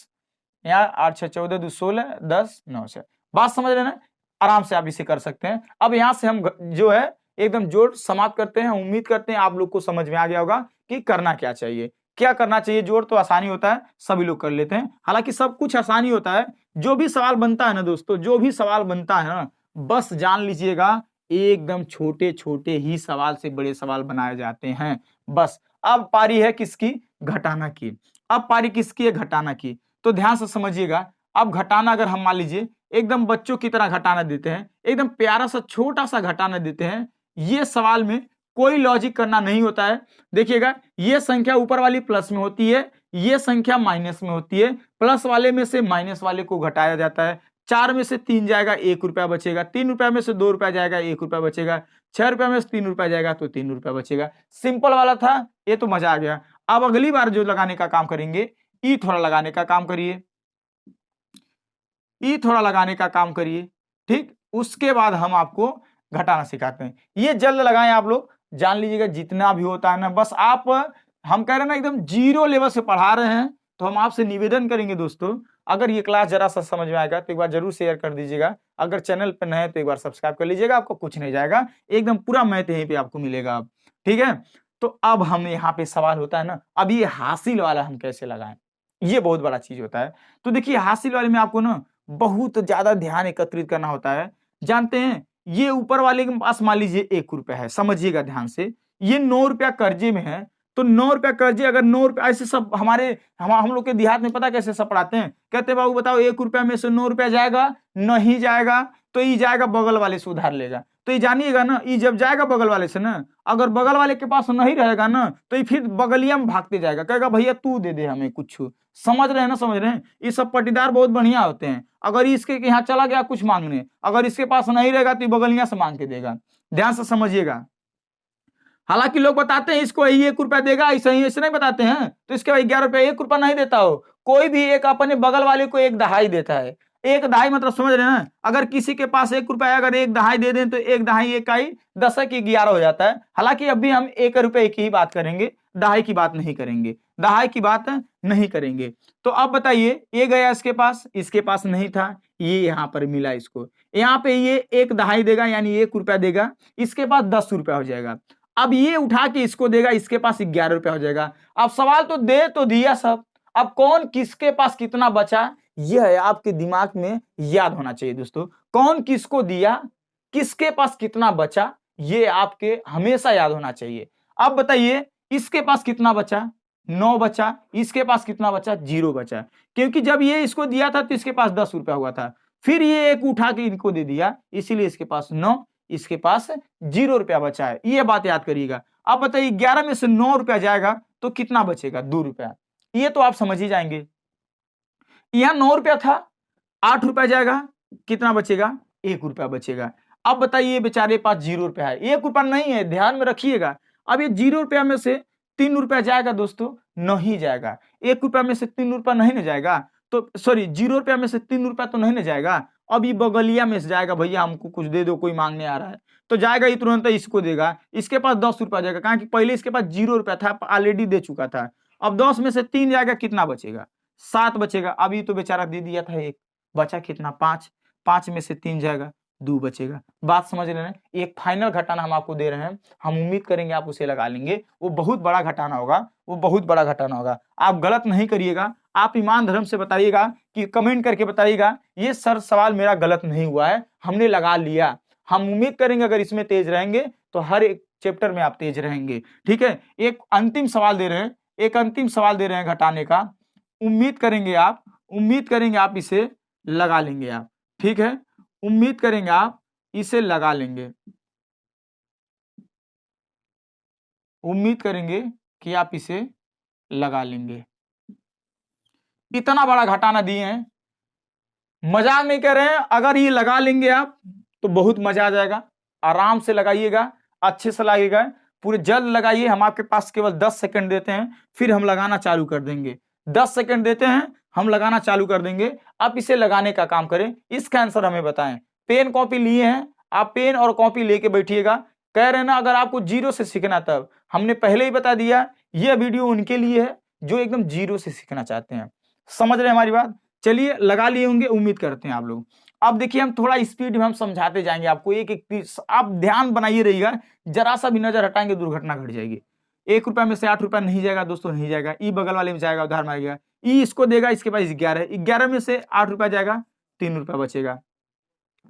यहाँ 8 6 14 2 16 10 9 6, बात समझ रहे ना, आराम से आप इसे कर सकते हैं। अब यहाँ से हम जो है एकदम जोड़ समाप्त करते हैं। उम्मीद करते हैं आप लोग को समझ में आ गया होगा कि करना क्या चाहिए, क्या करना चाहिए। जोड़ तो आसानी होता है, सभी लोग कर लेते हैं, हालांकि सब कुछ आसानी होता है। जो भी सवाल बनता है ना दोस्तों, जो भी सवाल बनता है ना, बस जान लीजिएगा एकदम छोटे छोटे ही सवाल से बड़े सवाल बनाए जाते हैं, बस। अब पारी है किसकी, घटाना की। अब पारी किसकी है, घटाना की। तो ध्यान से समझिएगा। अब घटाना अगर हम मान लीजिए एकदम बच्चों की तरह घटाना देते हैं, एकदम प्यारा सा छोटा सा घटाना देते हैं, ये सवाल में कोई लॉजिक करना नहीं होता है। देखिएगा, ये संख्या ऊपर वाली प्लस में होती है, ये संख्या माइनस में होती है, प्लस वाले में से माइनस वाले को घटाया जाता है। 4 में से 3 जाएगा 1 रुपया बचेगा, 3 रुपया में से 2 रुपया जाएगा 1 रुपया बचेगा, 6 रुपया में से 3 रुपया जाएगा तो 3 रुपया बचेगा। सिंपल वाला था, ये तो मजा आ गया। अब अगली बार जो लगाने का काम करेंगे, ई थोड़ा लगाने का काम करिए, ई थोड़ा लगाने का काम करिए, ठीक। उसके बाद हम आपको घटाना सिखाते हैं। ये जल्द लगाएं आप लोग, जान लीजिएगा जितना भी होता है ना, बस आप, हम कह रहे हैं ना एकदम जीरो लेवल से पढ़ा रहे हैं, तो हम आपसे निवेदन करेंगे दोस्तों, अगर ये क्लास जरा सा समझ में आएगा तो एक बार जरूर शेयर कर दीजिएगा। अगर चैनल पर नए तो एक बार सब्सक्राइब कर लीजिएगा, आपको कुछ नहीं जाएगा, एकदम पूरा मैथ यहीं पे आपको मिलेगा। ठीक है, तो अब हम यहाँ पे सवाल होता है ना, अब ये हासिल वाला हम कैसे लगाएं, ये बहुत बड़ा चीज होता है। तो देखिए हासिल वाले में आपको ना बहुत ज्यादा ध्यान एकत्रित करना होता है। जानते हैं, ये ऊपर वाले के पास मान लीजिए 1 रुपया है, समझिएगा ध्यान से, ये 9 रुपया कर्जे में है, तो 9 रुपया कर्जे, अगर 9 रुपया ऐसे सब हमारे हम लोग के देहात में पता कैसे सब पढ़ाते हैं, कहते बाबू बताओ 1 रुपया में से 9 रुपया जाएगा, नहीं जाएगा, तो ये जाएगा बगल वाले से उधार लेगा। तो ये जानिएगा ना, ये जब जाएगा बगल वाले से ना, अगर बगल वाले के पास नहीं रहेगा ना, तो ये फिर बगलिया में भागते जाएगा, कहेगा भैया तू दे दे हमें कुछ। समझ रहे हैं ना, समझ रहे हैं, ये सब पट्टीदार बहुत बढ़िया होते हैं। अगर इसके यहाँ चला गया कुछ मांगने, अगर इसके पास नहीं रहेगा तो बगलिया से मांग के देगा। ध्यान से समझिएगा। हालांकि लोग बताते हैं इसको 1 रुपया देगा, ऐसे ही ऐसे नहीं बताते हैं, तो इसके 11 रुपया 1 रुपया नहीं देता हो, कोई भी एक अपने बगल वाले को 1 दहाई देता है। 1 दहाई मतलब समझ रहे हैं, अगर किसी के पास 1 रुपया अगर 1 दहाई दे दें तो 1 दहाई 1 आई 10 की 11 हो जाता है। हालांकि अभी हम 1 रुपये की ही बात करेंगे, दहाई की बात नहीं करेंगे, दहाई की बात नहीं करेंगे। तो अब बताइए, ये गया इसके पास नहीं था, ये यहाँ पर मिला इसको, यहाँ पे ये 1 दहाई देगा यानी 1 रुपया देगा, इसके पास 10 रुपया हो जाएगा। अब ये उठा के इसको देगा, इसके पास 11 रुपया हो जाएगा। अब सवाल तो दे तो दिया सब, अब कौन किसके पास कितना बचा, यह है आपके दिमाग में याद होना चाहिए दोस्तों। कौन किसको दिया, किसके पास कितना बचा, ये आपके हमेशा याद होना चाहिए। अब बताइए इसके पास कितना बचा, 9 बचा, इसके पास कितना बचा, 0 बचा, क्योंकि जब ये इसको दिया था तो इसके पास 10 रुपया हुआ था, फिर ये 1 उठा के इनको दे दिया, इसीलिए इसके पास 9, इसके पास 0 रुपया बचा है, ये बात याद करिएगा। अब बताइए 11 में से 9 रुपया जाएगा तो कितना बचेगा, 2 रुपया, ये तो आप समझ ही जाएंगे। यहां 9 रुपया था, 8 रुपया जाएगा, कितना बचेगा, 1 रुपया बचेगा। अब बताइए बेचारे पास 0 रुपया है, 1 रुपया नहीं है, ध्यान में रखिएगा। अब ये 0 रुपया में से 3 रुपया जाएगा दोस्तों, नहीं जाएगा। 1 रुपया में से 3 रुपया नहीं ना जाएगा, तो सॉरी 0 रुपया में से 3 रुपया तो नहीं ना जाएगा। अब ये बगलिया में से जाएगा, भैया हमको कुछ दे दो, कोई मांगने आ रहा है, तो जाएगा ये तुरंत इसको देगा, इसके पास 10 रुपया जाएगा, कहा कि पहले इसके पास 0 रुपया था, ऑलरेडी दे चुका था। अब 10 में से 3 जाएगा, कितना बचेगा, 7 बचेगा। अभी तो बेचारा दे दिया था 1, बचा कितना, 5, 5 में से 3 जाएगा, 2 बचेगा। बात समझ रहे हैं, एक फाइनल घटाना हम आपको दे रहे हैं, हम उम्मीद करेंगे आप उसे लगा लेंगे, वो बहुत बड़ा घटाना होगा, वो बहुत बड़ा घटाना होगा। आप गलत नहीं करिएगा, आप ईमान धर्म से बताइएगा, कि कमेंट करके बताइएगा ये सर सवाल मेरा गलत नहीं हुआ है, हमने लगा लिया। हम उम्मीद करेंगे अगर इसमें तेज रहेंगे तो हर एक चैप्टर में आप तेज रहेंगे। ठीक है, एक अंतिम सवाल दे रहे हैं, एक अंतिम सवाल दे रहे हैं घटाने का, उम्मीद करेंगे आप इसे लगा लेंगे आप। ठीक है, उम्मीद करेंगे आप इसे लगा लेंगे, उम्मीद करेंगे कि आप इसे लगा लेंगे। इतना बड़ा घटाना दिए हैं, मजाक नहीं कर रहे हैं, अगर ये लगा लेंगे आप तो बहुत मजा आ जाएगा। आराम से लगाइएगा, अच्छे से लगाइएगा, पूरे जल्द लगाइए। हम आपके पास केवल 10 सेकंड देते हैं, फिर हम लगाना चालू कर देंगे। 10 सेकंड देते हैं, हम लगाना चालू कर देंगे, आप इसे लगाने का काम करें, इसका आंसर हमें बताएं। पेन कॉपी लिए हैं, आप पेन और कॉपी लेके बैठिएगा। कह रहे हैं ना, अगर आपको 0 से सीखना, तब हमने पहले ही बता दिया, यह वीडियो उनके लिए है जो एकदम 0 से सीखना चाहते हैं। समझ रहे हैं हमारी बात? चलिए लगा लिए होंगे, उम्मीद करते हैं आप लोग। अब देखिए हम थोड़ा स्पीड में हम समझाते जाएंगे आपको, एक एक आप ध्यान बनाइए रहिएगा, जरा सा भी नजर हटाएंगे दुर्घटना घट जाएगी। 1 रुपया में से 8 रुपया नहीं जाएगा दोस्तों, नहीं जाएगा। ई बगल वाले में जाएगा, उधार मांगेगा, ई इसको देगा, इसके पास 11 में से 8 रुपया जाएगा, 3 रुपया बचेगा।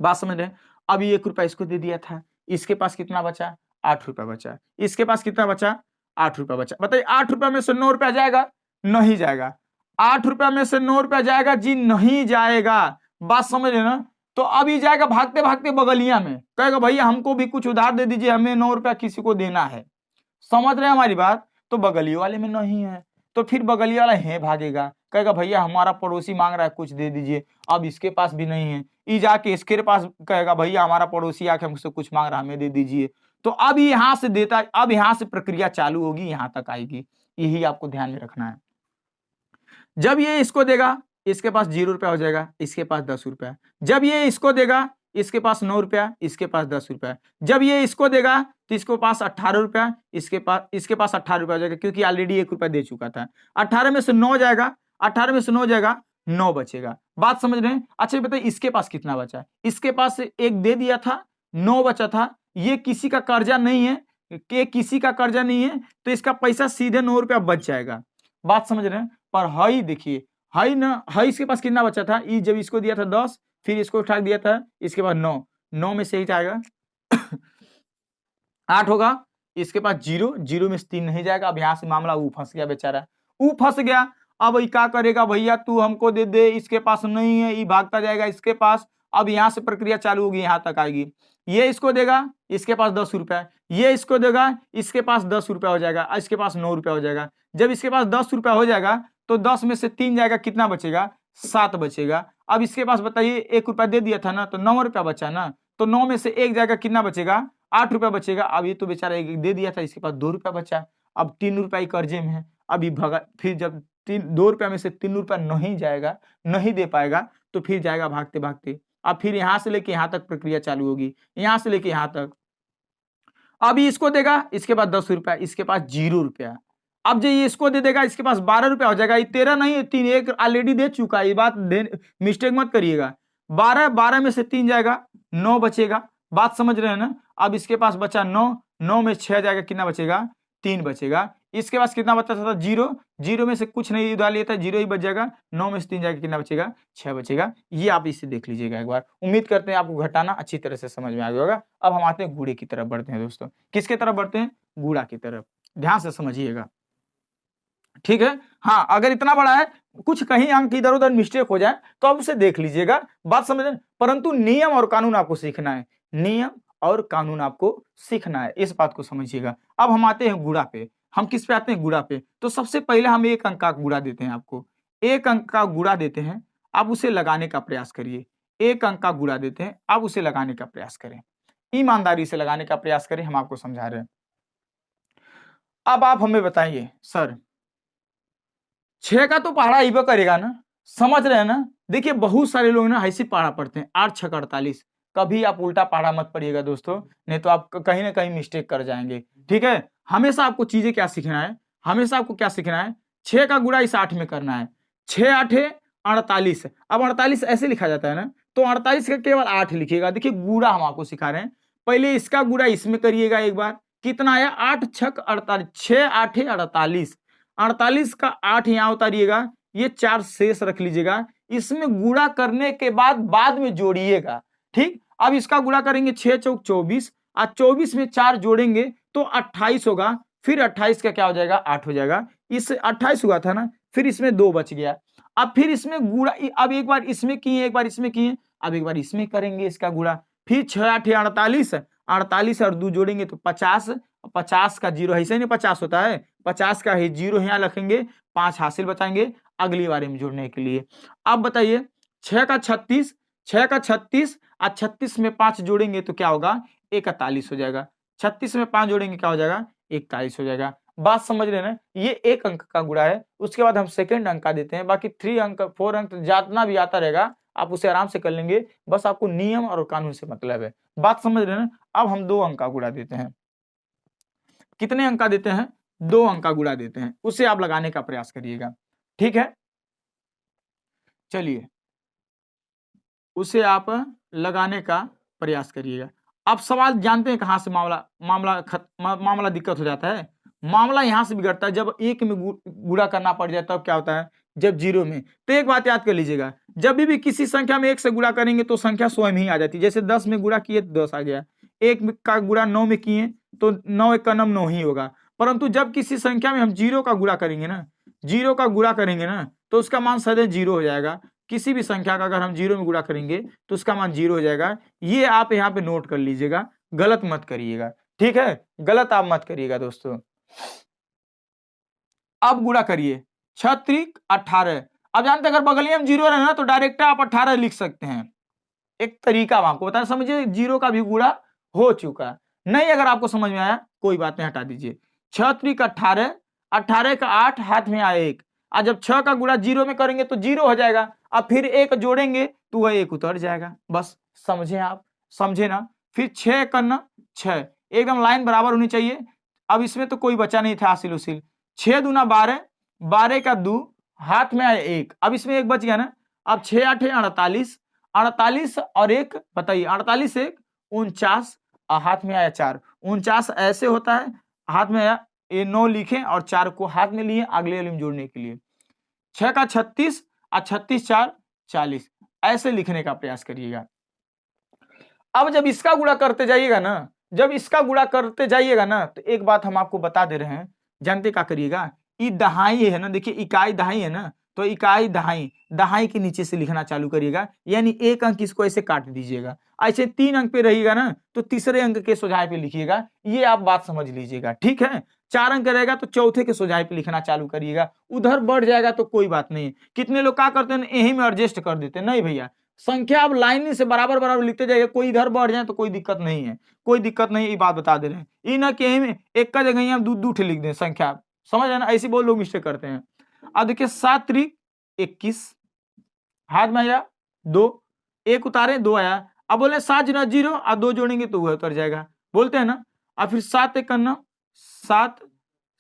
बात समझ रहे हैं? अब 1 रुपया इसको दे दिया था, इसके पास कितना बचा, 8 रुपया बचा, इसके पास कितना बचा, 8 रुपया बचा। बताइए 8 रुपया में से 9 रुपया जाएगा, नहीं जाएगा। 8 रुपया में से 9 रुपया जाएगा जी, नहीं जाएगा। बात समझ रहे ना? तो अभी जाएगा भागते भागते बगलिया में, कहेगा भैया हमको भी कुछ उधार दे दीजिए, हमें 9 रुपया किसी को देना है। समझ रहे हैं हमारी बात? तो बगलियों वाले में नहीं है, तो फिर बगलिया वाला है भागेगा, कहेगा भैया हमारा पड़ोसी मांग रहा है कुछ दे दीजिए, अब इसके पास भी नहीं है, ई जाके इसके पास कहेगा भैया हमारा पड़ोसी आके हमसे कुछ मांग रहा है हमें दे दीजिए, तो अब यहां से देता, अब यहां से प्रक्रिया चालू होगी, यहां तक आएगी, यही आपको ध्यान में रखना है। जब ये इसको देगा इसके पास 0 रुपया हो जाएगा, इसके पास 10 रुपया, जब ये इसको देगा इसके पास 9 रुपया, इसके पास 10 रुपया, जब ये इसको देगा तो इसको पास 18 रुपया, इसके पास 18 रुपया हो जाएगा, क्योंकि ऑलरेडी 1 रुपया दे चुका था। 18 में से 9 जाएगा, 18 में से 9 जाएगा, 9 बचेगा। बात समझ रहे हैं? अच्छा बताइए इसके पास कितना बचा है? इसके पास 1 दे दिया था, 9 बचा था, ये किसी का कर्जा नहीं है, किसी का कर्जा नहीं है, तो इसका पैसा सीधे 9 रुपया बच जाएगा। बात समझ रहे हैं? पर हई देखिए, हई ना, हई इसके पास कितना बचा था? ई जब इसको दिया था 10, फिर इसको उठा दिया था, इसके बाद 9, 9 में से ही जाएगा 8 होगा, इसके पास 0, 0 में से 3 नहीं जाएगा। अब यहां से मामला ऊ फंस गया बेचारा, ऊ फंस गया। अब ये क्या करेगा? भैया तू हमको दे दे, इसके पास नहीं है, ये भागता जाएगा इसके पास। अब यहां से प्रक्रिया चालू होगी, यहां तक आएगी। ये इसको देगा, इसके पास 10 रुपया, ये इसको देगा, इसके पास 10 रुपया हो जाएगा, इसके पास 9 रुपया हो जाएगा। जब इसके पास 10 रुपया हो जाएगा तो 10 में से 3 जाएगा, कितना बचेगा? 7 बचेगा। अब इसके पास बताइए 1 रुपया दे दिया था ना, तो 9 रुपया बचा ना, तो 9 में से 1 जाएगा, कितना बचेगा? 8 रुपया बचेगा। अब ये तो बेचारा 1 दे दिया था, इसके पास 2 रुपया बचा, अब 3 रुपया कर्जे में है। अभी भगा, फिर जब 2 रुपया में से 3 रुपया नहीं जाएगा, नहीं दे पाएगा, तो फिर जाएगा भागते भागते। अब फिर यहां से लेके यहां तक प्रक्रिया चालू होगी, यहां से लेके यहां तक। अभी इसको देगा, इसके पास 10 रुपया, इसके पास 0 रुपया। अब जो ये इसको दे देगा, इसके पास 12 रुपया हो जाएगा। ये 13 नहीं, 3 1 ऑलरेडी दे चुका है, ये बात मिस्टेक मत करिएगा। 12 में से 3 जाएगा, 9 बचेगा। बात समझ रहे हैं ना? अब इसके पास बचा 9, 9 में 6 जाएगा, कितना बचेगा? 3 बचेगा। इसके पास कितना बचा था? 0, 0 में से कुछ नहीं उधार लिया था, 0 ही बच जाएगा। 9 में से 3 जाएगा, कितना बचेगा? 6 बचेगा। ये आप इसे देख लीजिएगा एक बार। उम्मीद करते हैं आपको घटाना अच्छी तरह से समझ में आ गया होगा। अब हम आते हैं गुड़े की तरफ बढ़ते हैं दोस्तों। किसके तरफ बढ़ते हैं? गुड़ा की तरफ। ध्यान से समझिएगा, ठीक है? हाँ, अगर इतना बड़ा है, कुछ कहीं अंक इधर उधर मिस्टेक हो जाए तो आप उसे देख लीजिएगा। बात समझ रहे? परंतु नियम और कानून आपको सीखना है, नियम और कानून आपको सीखना है, इस बात को समझिएगा। अब हम आते हैं गुड़ा पे। हम किस पे आते हैं? गुड़ा पे। तो सबसे पहले हम 1 अंक का गुड़ा देते हैं आपको, 1 अंक का गुड़ा देते हैं। आप उसे लगाने का प्रयास करिए। 1 अंक का गुड़ा देते हैं, आप उसे लगाने का प्रयास करें, ईमानदारी से लगाने का प्रयास करें, हम आपको समझा रहे हैं। अब आप हमें बताइए सर, 6 का तो पहाड़ा ही करेगा ना, समझ रहे हैं ना? देखिए बहुत सारे लोग ना ऐसी पहाड़ा पढ़ते हैं 8 6 48, कभी आप उल्टा पहाड़ा मत पढ़िएगा दोस्तों, नहीं तो आप कहीं ना कहीं मिस्टेक कर जाएंगे, ठीक है? हमेशा आपको चीजें क्या सीखना है, हमेशा आपको क्या सीखना है? 6 का गुणा इस 8 में करना है। 6 8 48। अब 48 ऐसे लिखा जाता है ना, तो 48 का केवल 8 लिखिएगा। देखिए गुणा हम आपको सिखा रहे हैं, पहले इसका गुणा इसमें करिएगा एक बार, कितना आया? 8 6 48, 6 8 48, 48 का 8 यहाँ उतारिएगा, ये 4 शेष रख लीजिएगा। इसमें गुणा करने के बाद में जोड़िएगा, ठीक? अब इसका गुणा करेंगे, 6 चौक 24, और 24 में 4 जोड़ेंगे तो 28 होगा, फिर 28 का क्या हो जाएगा? 8 हो जाएगा। इस 28 हुआ था ना, फिर इसमें 2 बच गया। अब फिर इसमें गुणा, अब एक बार इसमें किए, एक बार इसमें किए, अब एक बार इसमें करेंगे इसका गुणा। फिर 6 8 48, 48 और 2 जोड़ेंगे तो 50, 50 का 0 ऐसे नहीं 50 होता है, 50 का ही 0 यहाँ रखेंगे, 5 हासिल बचाएंगे अगली बार में जोड़ने के लिए। अब बताइए 6 का 36, 6 का 36 और 36 में 5 जोड़ेंगे तो क्या होगा? 41 हो जाएगा। 36 में 5 जोड़ेंगे क्या हो जाएगा? 41 हो जाएगा। बात समझ रहे हैं ना? ये 1 अंक का गुणा है। उसके बाद हम सेकंड अंक का देते हैं, बाकी 3 अंक 4 अंक जितना भी आता रहेगा आप उसे आराम से कर लेंगे, बस आपको नियम और कानून से मतलब है। बात समझ रहे हैं ना? अब हम 2 अंक का गुणा देते हैं। कितने अंक का देते हैं? 2 अंक का गुणा देते हैं, उसे आप लगाने का प्रयास करिएगा, ठीक है? चलिए उसे आप लगाने का प्रयास करिएगा। आप सवाल जानते हैं कहां से मामला दिक्कत हो जाता है? मामला यहां से बिगड़ता है जब 1 में गुणा करना पड़ जाता है, तब क्या होता है? जब 0 में। तो एक बात याद कर लीजिएगा, जब भी किसी संख्या में 1 से गुणा करेंगे तो संख्या स्वयं ही आ जाती है। जैसे 10 में गुणा किए तो 10 आ गया, 1 का गुणा 9 में किए तो 9 1 का 9 ही होगा। परंतु जब किसी संख्या में हम 0 का गुणा करेंगे ना, 0 का गुणा करेंगे ना, तो उसका मान सदैव 0 हो जाएगा। किसी भी संख्या का अगर हम 0 में गुणा करेंगे तो उसका मान 0 हो जाएगा। ये आप यहाँ पे नोट कर लीजिएगा, गलत मत करिएगा, ठीक है? गलत आप मत करिएगा दोस्तों। अब गुणा करिए, 6 त्रिक 18। अब जानते हैं अगर बगलिया में जीरो रहना तो डायरेक्ट आप 18 लिख सकते हैं। एक तरीका आपको बताना, समझिए जीरो का भी गुणा हो चुका। नहीं अगर आपको समझ में आया कोई बात नहीं, हटा दीजिए। 6 त्रिक 18, 18 का 8 हाथ में आया 1। आज जब 6 का गुणा जीरो में करेंगे तो जीरो हो जाएगा, अब फिर 1 जोड़ेंगे तो वह 1 उतर जाएगा। बस समझे आप, समझे ना। फिर 6 करना 6, एकदम लाइन बराबर होनी चाहिए। अब इसमें तो कोई बचा नहीं था हासिल उसिल। 6 दूना 12, 12 का 2 हाथ में आया 1। अब इसमें 1 बच गया ना। अब 6 8 48, 48 और 1 बताइए, 48 1 49, हाथ में आया 4। 49 ऐसे होता है, हाथ में आया, ये 9 लिखे और 4 को हाथ में लिए अगले वाले में जोड़ने के लिए। 6 का 36 और 36 4 40, ऐसे लिखने का प्रयास करिएगा। अब जब इसका गुणा करते जाइएगा ना, जब इसका गुणा करते जाइएगा ना, तो एक बात हम आपको बता दे रहे हैं, जानते क्या करिएगा, ये दहाई है ना, देखिए इकाई दहाई है ना, तो इकाई दहाई, दहाई के नीचे से लिखना चालू करिएगा, यानी एक अंक इसको ऐसे काट दीजिएगा। ऐसे 3 अंक पे रहिएगा ना तो तीसरे अंक के सोझाई पे लिखिएगा, ये आप बात समझ लीजिएगा, ठीक है। 4 अंक रहेगा तो चौथे के सोझाई पे लिखना चालू करिएगा। उधर बढ़ जाएगा तो कोई बात नहीं। कितने लोग क्या करते हैं, यही में एडजस्ट कर देते हैं। नहीं भैया, संख्या अब लाइन से बराबर बराबर लिखते जाइए, कोई इधर बढ़ जाए तो कोई दिक्कत नहीं है, कोई दिक्कत नहीं है, ये बात बता दे रहे हैं। ये ना कि में एक का जगह हम दो ठे लिख दें संख्या, समझ है ना, ऐसे बहुत लोग मिस्टेक करते हैं। अब देखिए 7 त्रिक 21, हाथ में आया 2, 1 उतारे 2 आया। अब बोले 7 गुना 0 और 2 जोड़ेंगे तो वह उतर जाएगा, बोलते हैं ना। अब फिर 7 एक करना 7,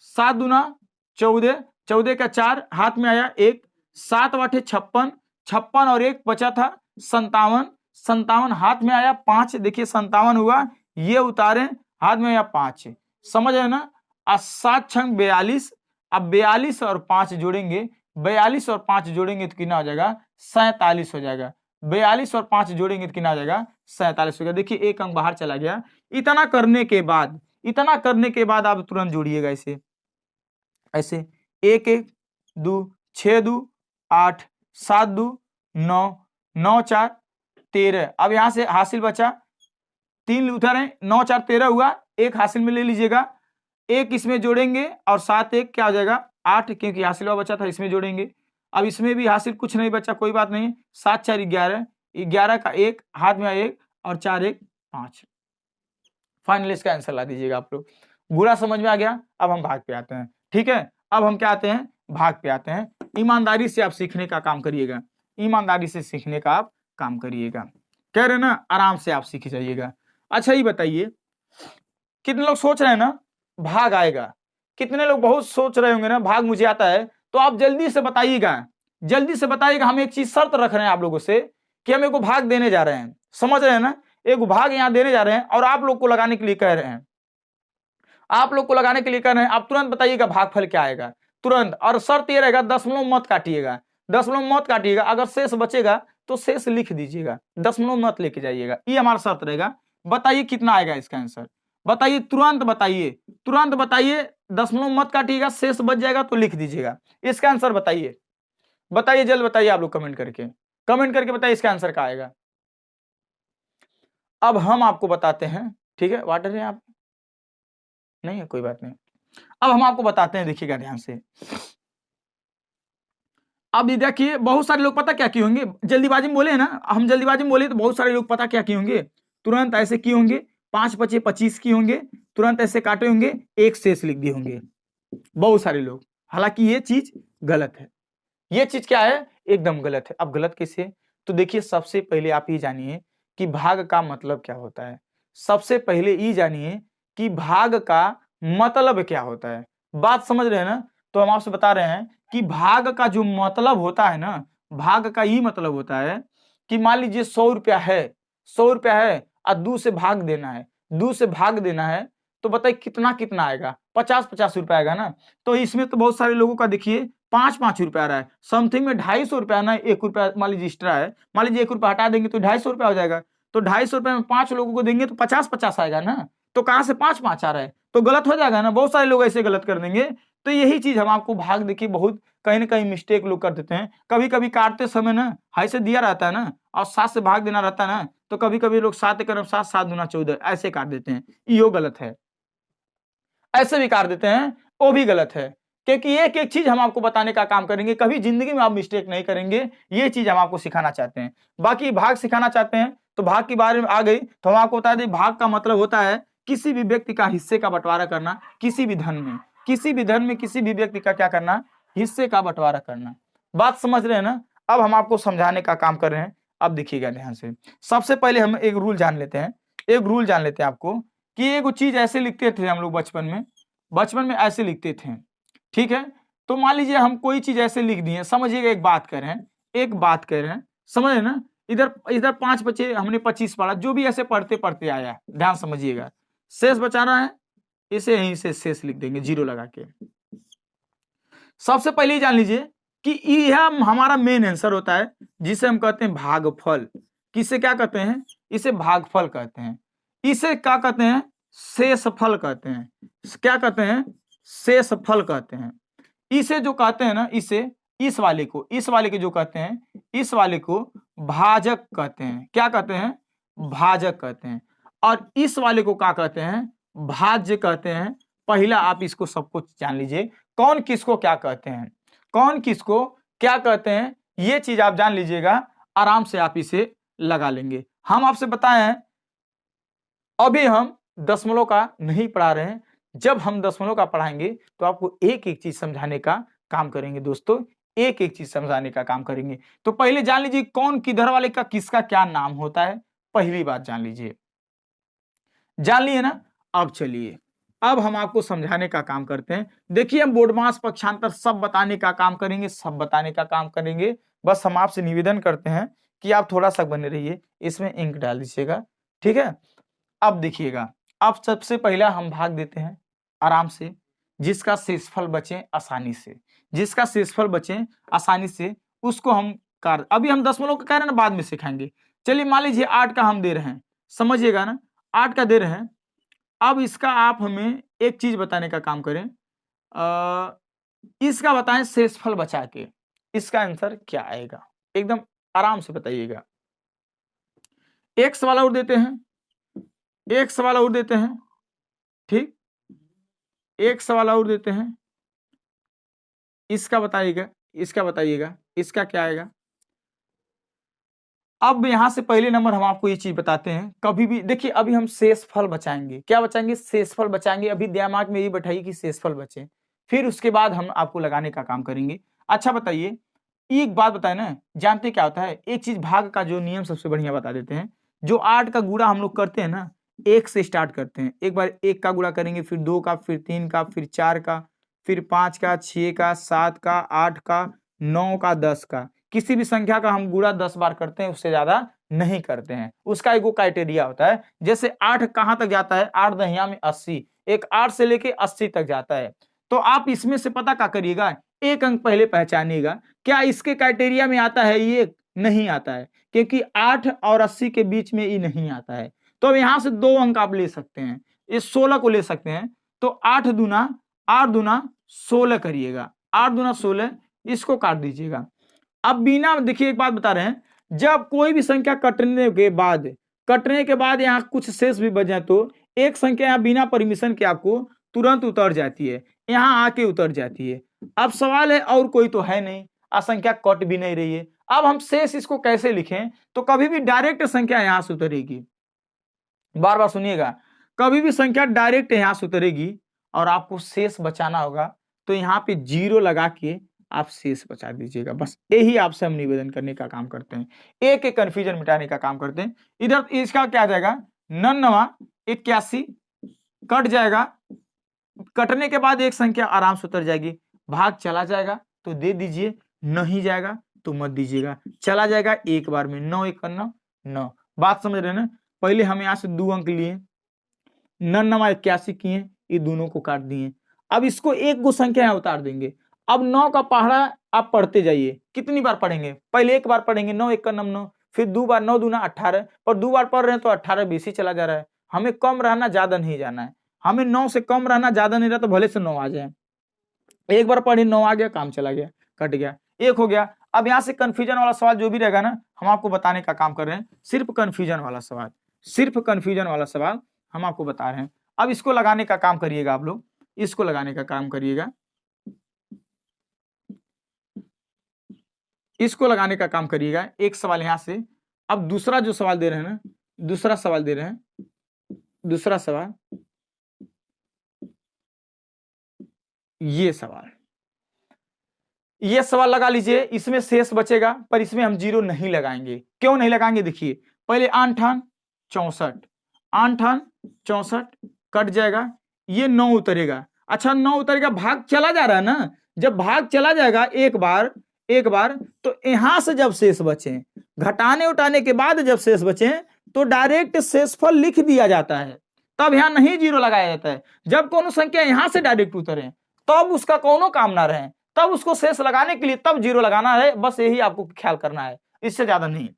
7 दूना 14, 14 का 4 हाथ में आया 1, 7 8 56, 56 और 1 बचा था 57, 57 हाथ में आया 5, देखिए 57 हुआ, ये उतारे हाथ में आया 5, समझ है ना। 7 छंग 42, अब 42 और 5 जोड़ेंगे, 42 और 5 जोड़ेंगे तो कितना हो जाएगा, 47 हो जाएगा। 42 और 5 जोड़ेंगे तो कितना हो जाएगा, 47 हो गया। देखिए एक अंक बाहर चला गया। इतना करने के बाद, इतना करने के बाद आप तुरंत जोड़िएगा इसे ऐसे, 1 1 2 6 2 8 7 2 9 9 4 13। अब यहां से हासिल बचा 3 उधर है, 9 4 13 हुआ, एक हासिल में ले लीजिएगा, एक इसमें जोड़ेंगे और 7 1 क्या हो जाएगा 8, क्योंकि हासिल हुआ बचा था इसमें जोड़ेंगे। अब इसमें भी हासिल कुछ नहीं बचा, कोई बात नहीं, 7 4 11, 11 का 1 हाथ में 1 और 4 1 5। फाइनल इसका आंसर ला दीजिएगा आप लोग। बुरा समझ में आ गया। अब हम भाग पे आते हैं, ठीक है। अब हम क्या आते हैं, भाग पे आते हैं। ईमानदारी से आप सीखने का काम करिएगा, ईमानदारी से सीखने का आप काम करिएगा, कह रहे ना, आराम से आप सीख जाइएगा। अच्छा ये बताइए, कितने लोग सोच रहे हैं ना भाग आएगा, कितने लोग बहुत सोच रहे होंगे ना भाग मुझे आता है, तो आप जल्दी से बताइएगा, जल्दी से बताइएगा। हम एक चीज शर्त रख रहे हैं आप लोगों से कि हम एक भाग देने जा रहे हैं, समझ रहे हैं ना, एक भाग यहां देने जा रहे हैं और आप लोग को लगाने के लिए कह रहे हैं, आप लोग को लगाने के लिए कह रहे हैं। आप तुरंत बताइएगा भागफल क्या आएगा, तुरंत। और शर्त ये रहेगा दशमलव मत काटिएगा, दशमलव मत काटिएगा, अगर शेष बचेगा तो शेष लिख दीजिएगा, दशमलव मत लेके जाइएगा, ये हमारा शर्त रहेगा। बताइए कितना आएगा इसका आंसर, बताइए तुरंत बताइए, तुरंत बताइए। दशमलव मत काटिएगा, शेष बच जाएगा तो लिख दीजिएगा। इसका आंसर बताइए, बताइए जल्द बताइए आप लोग कमेंट करके, कमेंट करके बताइए इसका आंसर क्या आएगा। अब हम आपको बताते हैं, ठीक है। वाटर है आप नहीं है, कोई बात नहीं। अब हम आपको बताते हैं, देखिएगा ध्यान से। अब ये देखिए बहुत सारे लोग पता क्या किए होंगे, जल्दीबाजी में बोले हैं ना, हम जल्दीबाजी में बोले तो बहुत सारे लोग पता क्या किए होंगे, तुरंत ऐसे किए होंगे, 5 5 25 किए होंगे, तुरंत ऐसे काटे होंगे, एक शेष लिख दिए होंगे बहुत सारे लोग। हालांकि ये चीज गलत है, ये चीज क्या है, एकदम गलत है। अब गलत कैसे, तो देखिए सबसे पहले आप ये जानिए कि भाग का मतलब क्या होता है। सबसे पहले ये जानिए कि भाग का मतलब क्या होता है, बात समझ रहे हैं ना। तो हम आपसे बता रहे हैं कि भाग का जो मतलब होता है ना, भाग का ये मतलब होता है कि मान लीजिए 100 रुपया है, 100 रुपया है और 2 से भाग देना है, 2 से भाग देना है, तो बताइए कितना कितना आएगा, 50 50 रुपया आएगा ना। तो इसमें तो बहुत सारे लोगों का देखिए 5 5 रुपया आ रहा है, समथिंग में 250 रुपया ना, 1 रुपया मान लीजिए एक्स्ट्रा है, मान लीजिए 1 रुपया हटा देंगे तो 250 रुपया हो जाएगा। तो 250 रुपये में 5 लोगों को देंगे तो 50 50 आएगा ना, तो कहां से 5 5 आ रहा है, तो गलत हो जाएगा ना, बहुत सारे लोग ऐसे गलत कर देंगे। तो यही चीज हम आपको भाग देखिए बहुत कहीं ना कहीं मिस्टेक लोग कर देते हैं, कभी कभी काटते समय ना हाई से दिया रहता है ना और 7 से भाग देना रहता है ना, तो कभी कभी लोग 7 × 7 7 दूना 14 ऐसे काट देते हैं, यो गलत है। ऐसे भी काट देते हैं, वो भी गलत है। क्योंकि एक एक चीज हम आपको बताने का काम करेंगे, कभी जिंदगी में आप मिस्टेक नहीं करेंगे, ये चीज हम आपको सिखाना चाहते हैं। बाकी भाग सिखाना चाहते हैं तो भाग के बारे में आ गई तो हम आपको बता दें, भाग का मतलब होता है किसी भी व्यक्ति का हिस्से का बंटवारा करना, किसी भी धन में, किसी भी धन में किसी भी व्यक्ति का क्या करना, हिस्से का बंटवारा करना। बात समझ रहे हैं ना? अब हम आपको समझाने का काम कर रहे हैं। अब देखिएगा ध्यान से, सबसे पहले हम एक रूल जान लेते हैं, एक रूल जान लेते हैं आपको कि एक चीज ऐसे लिखते थे हम लोग बचपन में ऐसे लिखते थे, ठीक है? तो मान लीजिए हम कोई चीज ऐसे लिख दिए, समझिएगा एक बात कर रहे हैं, समझ रहे ना? इधर इधर 5 बचे, हमने 25 पढ़ा, जो भी ऐसे पढ़ते पढ़ते आया, ध्यान समझिएगा। शेष बचाना है, इसे यहीं से शेष लिख देंगे जीरो लगा के। सबसे पहले जान लीजिए कि यह हमारा मेन आंसर होता है, जिसे हम कहते हैं भागफल। किसे क्या कहते हैं? इसे भागफल कहते हैं। इसे क्या कहते हैं? शेषफल कहते हैं। क्या कहते हैं? शेषफल कहते हैं। इसे जो कहते हैं ना, इसे इस वाले के जो कहते हैं, इस वाले को भाजक कहते हैं। क्या कहते हैं? भाजक कहते हैं। और इस वाले को क्या कहते हैं? भाज्य कहते हैं। पहला आप इसको सब कुछ जान लीजिए, कौन किसको क्या कहते हैं, कौन किसको क्या कहते हैं, ये चीज आप जान लीजिएगा, आराम से आप इसे लगा लेंगे। हम आपसे बताए हैं, अभी हम दशमलव का नहीं पढ़ा रहे हैं, जब हम दशमलव का पढ़ाएंगे तो आपको एक एक चीज समझाने का काम करेंगे दोस्तों, एक एक चीज समझाने का काम करेंगे। तो पहले जान लीजिए कौन किधर वाले का किसका क्या नाम होता है, पहली बात जान लीजिए। जान लिए ना? अब चलिए, अब हम आपको समझाने का काम करते हैं। देखिए हम बोर्डमास पक्षांतर सब बताने का काम करेंगे, सब बताने का काम करेंगे। बस हम आपसे निवेदन करते हैं कि आप थोड़ा सा बने रहिए, इसमें इंक डाल दीजिएगा, ठीक है? अब देखिएगा, अब सबसे पहला हम भाग देते हैं आराम से, जिसका शेषफल बचे आसानी से, जिसका शेषफल बचे आसानी से उसको हम कर, अभी हम दशमलव का कह रहे हैं ना, बाद में सिखाएंगे। चलिए मान लीजिए 8 का हम दे रहे हैं, समझिएगा ना, 8 का दे रहे हैं। अब इसका आप हमें एक चीज बताने का काम करें, इसका बताएं शेषफल बचा के, इसका आंसर क्या आएगा, एकदम आराम से बताइएगा। एक सवाल और देते हैं, एक सवाल और देते हैं, ठीक, एक सवाल और देते हैं, इसका बताइएगा, इसका बताइएगा, इसका क्या आएगा। अब यहां से पहले नंबर हम आपको ये चीज बताते हैं, कभी भी देखिए, अभी हम शेषफल बचाएंगे, क्या बचाएंगे? शेषफल बचाएंगे। अभी दिमाग में ये बैठाइए कि शेषफल बचे, फिर उसके बाद हम आपको लगाने का काम करेंगे। अच्छा बताइए, एक बात बताए ना, जानते क्या होता है? एक चीज भाग का जो नियम सबसे बढ़िया बता देते हैं। जो 8 का गुणा हम लोग करते हैं ना, 1 से स्टार्ट करते हैं। एक बार 1 का गुणा करेंगे, फिर 2 का, फिर 3 का, फिर 4 का, फिर 5 का, 6 का, 7 का, 8 का, 9 का, 10 का। किसी भी संख्या का हम गुणा 10 बार करते हैं, उससे ज्यादा नहीं करते हैं। उसका एक क्राइटेरिया होता है, जैसे 8 कहां तक जाता है? 8 दहिया में 80, एक 8 से लेके 80 तक जाता है। तो आप इसमें से पता क्या करिएगा, एक अंक पहले पहचानिएगा, क्या इसके क्राइटेरिया में आता है? ये नहीं आता है, क्योंकि 8 और 80 के बीच में ये नहीं आता है। तो अब यहां से 2 अंक आप ले सकते हैं, इस 16 को ले सकते हैं। तो 8 दूना 16 करिएगा, 8 दूना 16, इसको काट दीजिएगा। अब बिना, देखिए एक बात बता रहे हैं, जब कोई भी संख्या कटने के बाद यहाँ कुछ शेष भी बच जाए तो एक संख्या यहाँ बिना परमिशन के आपको तुरंत उतर जाती है, यहाँ आके उतर जाती है। अब सवाल है, और कोई तो है नहीं, असंख्या कट भी नहीं रही है। अब हम शेष इसको कैसे लिखें? तो कभी भी डायरेक्ट संख्या यहां से उतरेगी, बार बार सुनिएगा, कभी भी संख्या डायरेक्ट यहां से उतरेगी और आपको शेष बचाना होगा, तो यहाँ पे 0 लगा के आप शेष बचा दीजिएगा। बस यही आपसे हम निवेदन करने का काम करते हैं, एक एक कंफ्यूजन मिटाने का काम करते हैं। इधर इसका क्या आ जाएगा? 99 81 कट जाएगा, कटने के बाद एक संख्या आराम से उतर जाएगी। भाग चला जाएगा तो दे दीजिए, नहीं जाएगा तो मत दीजिएगा। चला जाएगा एक बार में, 9 1 9 9। बात समझ रहे हैं ना? पहले हम यहाँ से 2 अंक लिए, 99 81 किए, ये दोनों को काट दिए। अब इसको एक गो संख्या यहाँ उतार देंगे। अब 9 का पहाड़ा आप पढ़ते जाइए, कितनी बार पढ़ेंगे? पहले एक बार पढ़ेंगे, 9 1 9, फिर 2 बार, 9 दूना 18, और 2 बार पढ़ रहे हैं तो 18 20 ही चला जा रहा है। हमें कम रहना, ज्यादा नहीं जाना है, हमें 9 से कम रहना, ज्यादा नहीं रहा तो भले से 9 आ जाए। एक बार पढ़े, 9 आ गया, काम चला गया, कट गया, एक हो गया। अब यहाँ से कंफ्यूजन वाला सवाल जो भी रहेगा ना, हम आपको बताने का काम कर रहे हैं, सिर्फ कंफ्यूजन वाला सवाल, सिर्फ कंफ्यूजन वाला सवाल हम आपको बता रहे हैं। अब इसको लगाने का काम करिएगा आप लोग, इसको लगाने का काम करिएगा। इसको लगाने का काम करिएगा। एक सवाल यहां से। अब दूसरा जो सवाल दे रहे हैं ना, दूसरा सवाल दे रहे हैं, दूसरा सवाल, ये सवाल लगा लीजिए। इसमें शेष बचेगा, पर इसमें हम जीरो नहीं लगाएंगे। क्यों नहीं लगाएंगे? देखिए, पहले 8 64, 8 64 कट जाएगा, ये 9 उतरेगा। अच्छा, 9 उतरेगा, भाग चला जा रहा है ना। जब भाग चला जाएगा एक बार, तो यहां से जब शेष बचे, घटाने उठाने के बाद जब शेष बचे, तो डायरेक्ट शेषफल लिख दिया जाता है। तब यहां नहीं जीरो लगाया जाता है। जब कोनो संख्या यहां से डायरेक्ट उतरे, तब उसका कोनो काम ना रहे, तब उसको शेष लगाने के लिए तब जीरो लगाना है। बस यही आपको ख्याल करना है, इससे ज्यादा नहीं।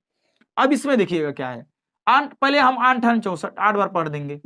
अब इसमें देखिएगा क्या है। पहले हम 8 64 8 बार पढ़ देंगे,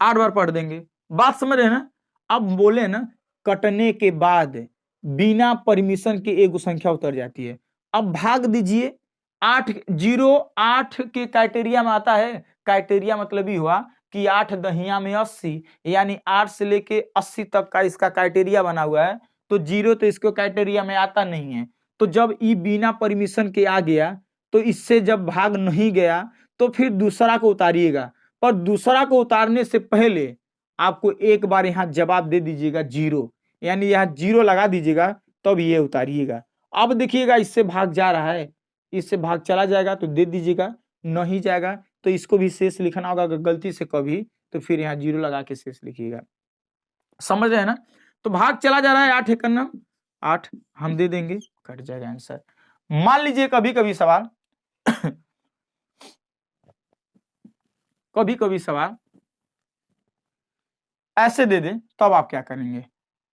8 बार पढ़ देंगे। बात समझ रहे ना? अब बोले ना, कटने के बाद बिना परमिशन के एक संख्या उतर जाती है। अब भाग दीजिए। 8 के क्राइटेरिया में आता है। क्राइटेरिया मतलब ही हुआ कि 8 दहिया में 80, यानी 8 से लेके 80 तक का इसका क्राइटेरिया बना हुआ है। तो जीरो तो इसको क्राइटेरिया में आता नहीं है। तो जब ई बिना परमिशन के आ गया, तो इससे जब भाग नहीं गया, तो फिर दूसरा को उतारिएगा। पर दूसरा को उतारने से पहले आपको एक बार यहां जवाब दे दीजिएगा जीरो, यानी यहां जीरो लगा दीजिएगा, तब ये उतारिएगा। अब देखिएगा, इससे भाग जा रहा है, इससे भाग चला जाएगा तो दे दीजिएगा, नहीं जाएगा तो इसको भी शेष लिखना होगा। अगर गलती से कभी, तो फिर यहाँ जीरो लगा के शेष लिखिएगा। समझ रहे हैं ना? तो भाग चला जा रहा है, 8 एकन्नम 8 हम दे देंगे, कट जाएगा आंसर। मान लीजिए कभी कभी सवाल कभी कभी सवाल ऐसे दे दे, तब आप क्या करेंगे?